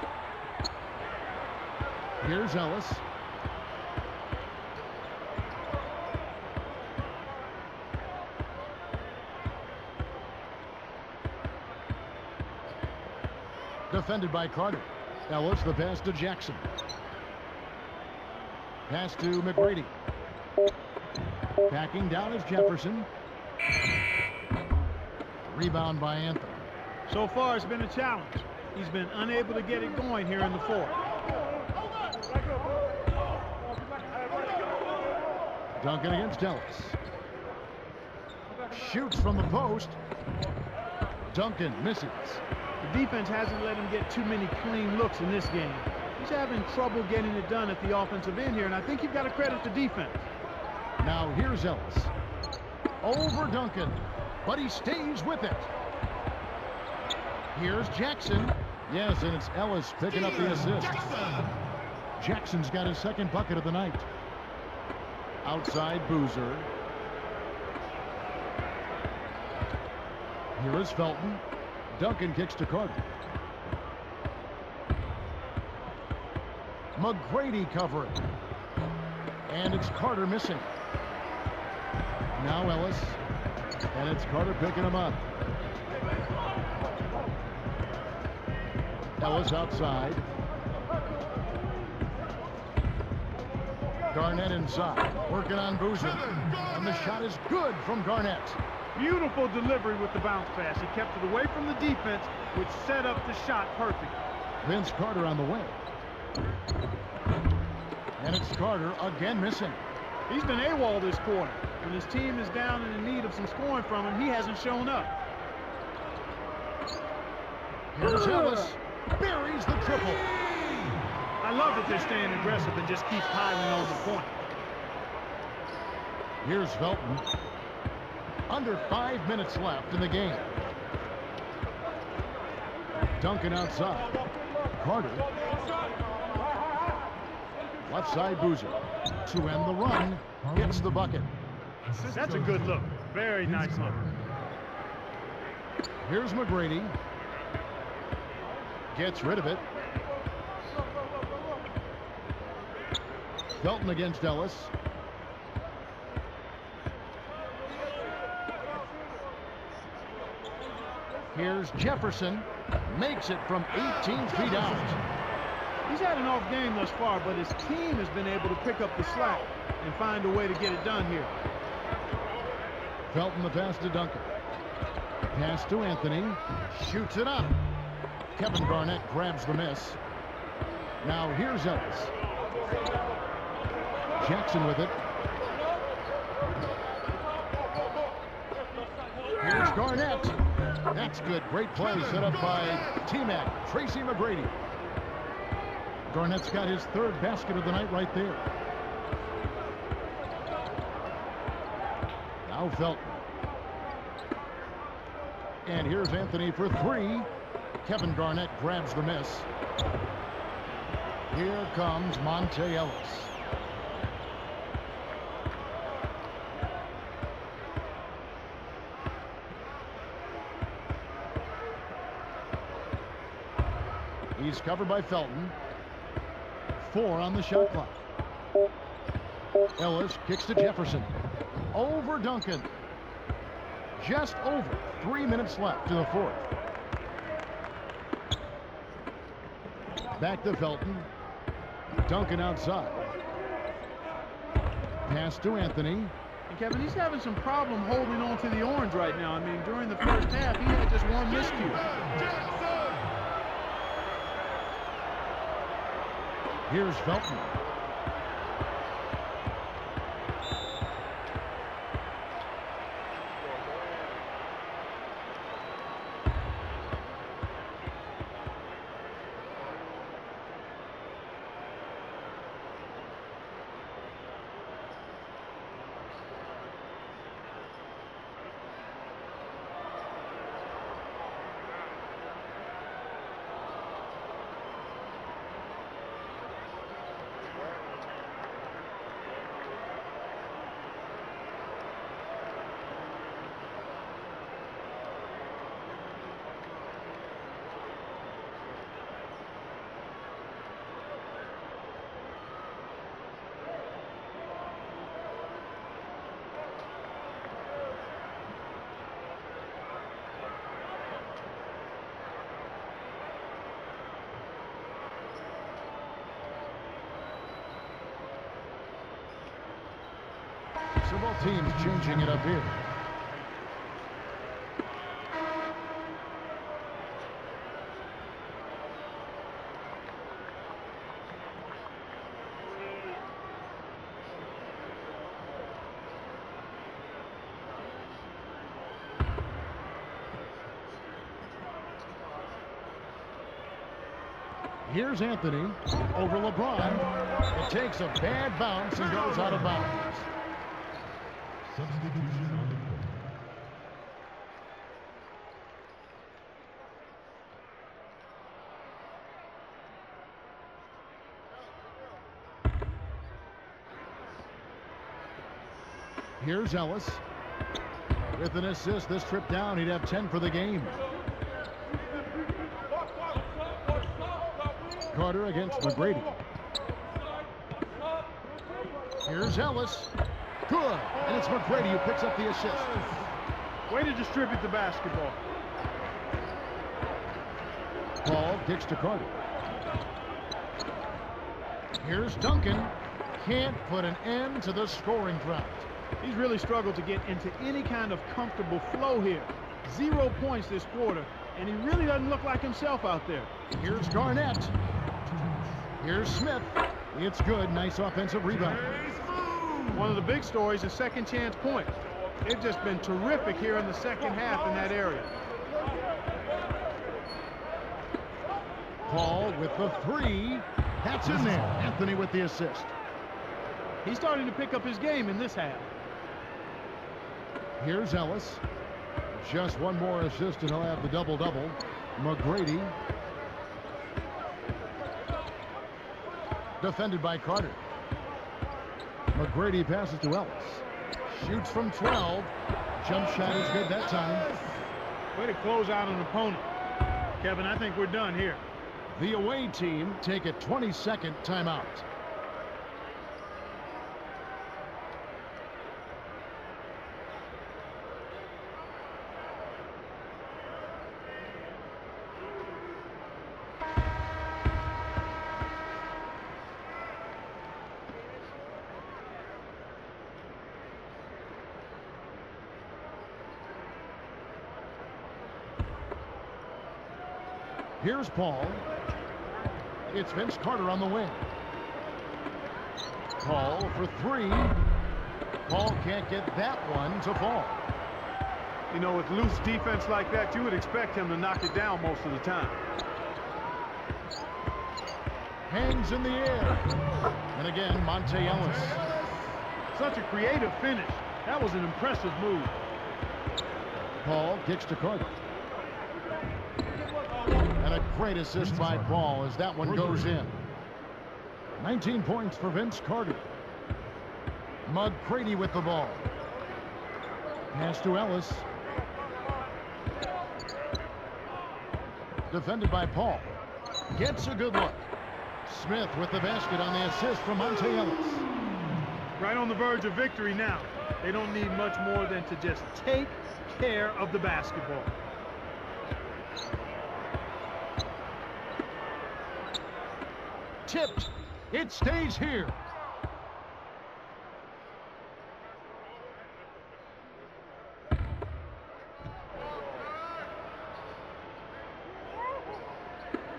Here's Ellis. Defended by Carter. Ellis, the pass to Jackson. Pass to McGrady. Backing down is Jefferson. Rebound by Anthony. So far, it's been a challenge. He's been unable to get it going here in the fourth. Duncan against Ellis. Shoots from the post. Duncan misses. The defense hasn't let him get too many clean looks in this game. He's having trouble getting it done at the offensive end here, and I think you've got to credit the defense. Now here's Ellis. Over Duncan, but he stays with it. Here's Jackson. Yes, and it's Ellis picking up the assist. Jackson's got his second bucket of the night. Outside Boozer. Here is Felton. Duncan kicks to Carter. McGrady covering. And it's Carter missing. Now Ellis. And it's Carter picking him up. Ellis outside. Garnett inside. Working on Boozer. And the shot is good from Garnett. Beautiful delivery with the bounce pass. He kept it away from the defense, which set up the shot perfect. Vince Carter on the way. And it's Carter again missing. He's been AWOL this quarter. When his team is down and in need of some scoring from him, he hasn't shown up. Here's Ellis. Buries the triple. I love that they're staying aggressive and just keep piling on the point. Here's Felton. Under 5 minutes left in the game. Duncan outside. Carter. Left side Boozer. To end the run. Gets the bucket. That's a good look. Very nice look. Here's McGrady. Gets rid of it. Felton against Ellis. Here's Jefferson. Makes it from 18 feet out. He's had an off game thus far, but his team has been able to pick up the slack and find a way to get it done here. Felton the pass to Duncan. Pass to Anthony. Shoots it up. Kevin Garnett grabs the miss. Now here's Ellis. Jackson with it. Here's Garnett. That's good. Great play set up by T-Mac, Tracy McGrady. Garnett's got his third basket of the night right there. Now Felton. And here's Anthony for three. Kevin Garnett grabs the miss. Here comes Monte Ellis. He's covered by Felton. 4 on the shot clock. Ellis kicks to Jefferson. Over Duncan. Just over 3 minutes left to the fourth. Back to Felton. Duncan outside. Pass to Anthony. And Kevin, he's having some problem holding on to the orange right now. I mean, during the first half, he had just one miscue. Here's Felton. So both teams changing it up here. Here's Anthony over LeBron. It takes a bad bounce and goes out of bounds. Substitution on the court. Here's Ellis. With an assist this trip down, he'd have 10 for the game. Carter against McGrady. Here's Ellis. Good. And it's McGrady who picks up the assist. Way to distribute the basketball. Ball kicks to Carter. Here's Duncan. Can't put an end to the scoring drought. He's really struggled to get into any kind of comfortable flow here. 0 points this quarter, and he really doesn't look like himself out there. Here's Garnett. Here's Smith. It's good. Nice offensive rebound. One of the big stories is second chance points. They've just been terrific here in the second half in that area. Paul with the three. That's in there. Anthony with the assist. He's starting to pick up his game in this half. Here's Ellis. Just one more assist and he'll have the double-double. McGrady. Defended by Carter. McGrady passes to Ellis. Shoots from 12. Jump shot is good that time. Way to close out an opponent. Kevin, I think we're done here. The away team take a 20-second timeout. Here's Paul. It's Vince Carter on the wing. Paul for three. Paul can't get that one to fall. You know, with loose defense like that, you would expect him to knock it down most of the time. Hangs in the air. And again, Monte Ellis. Such a creative finish. That was an impressive move. Paul kicks to Carter. And a great assist by Paul as that one goes in. 19 points for Vince Carter. McGrady with the ball. Pass to Ellis. Defended by Paul. Gets a good look. Smith with the basket on the assist from Monte Ellis. Right on the verge of victory now. They don't need much more than to just take care of the basketball. Tipped. It stays here.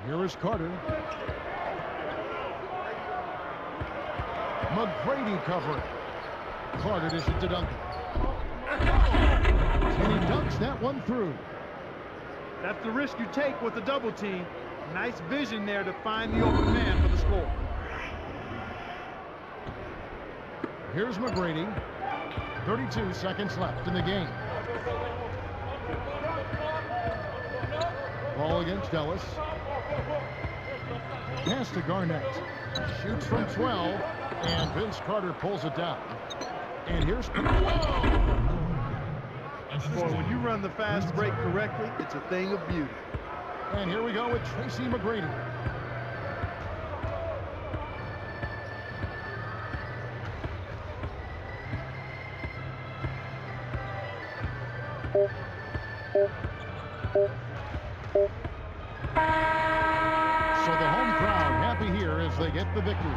Here is Carter. McGrady covering. Carter dishes it to Duncan. And he dunks that one through. That's the risk you take with the double team. Nice vision there to find the open man for the score. Here's McGrady. 32 seconds left in the game. Ball against Ellis. Pass to Garnett. Shoots from 12. And Vince Carter pulls it down. And here's... Boy, when you run the fast break correctly, it's a thing of beauty. And here we go with Tracy McGrady. So the home crowd happy here as they get the victory.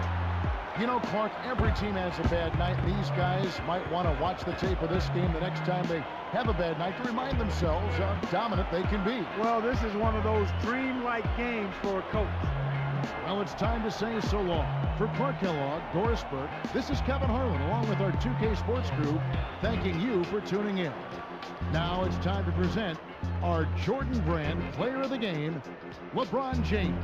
You know, Clark, every team has a bad night. These guys might want to watch the tape of this game the next time they have a bad night to remind themselves how dominant they can be. Well, this is one of those dream-like games for a coach. Well, it's time to say so long. For Clark Kellogg, Doris Burke, this is Kevin Harlan along with our 2K Sports crew thanking you for tuning in. Now it's time to present our Jordan Brand Player of the Game, LeBron James.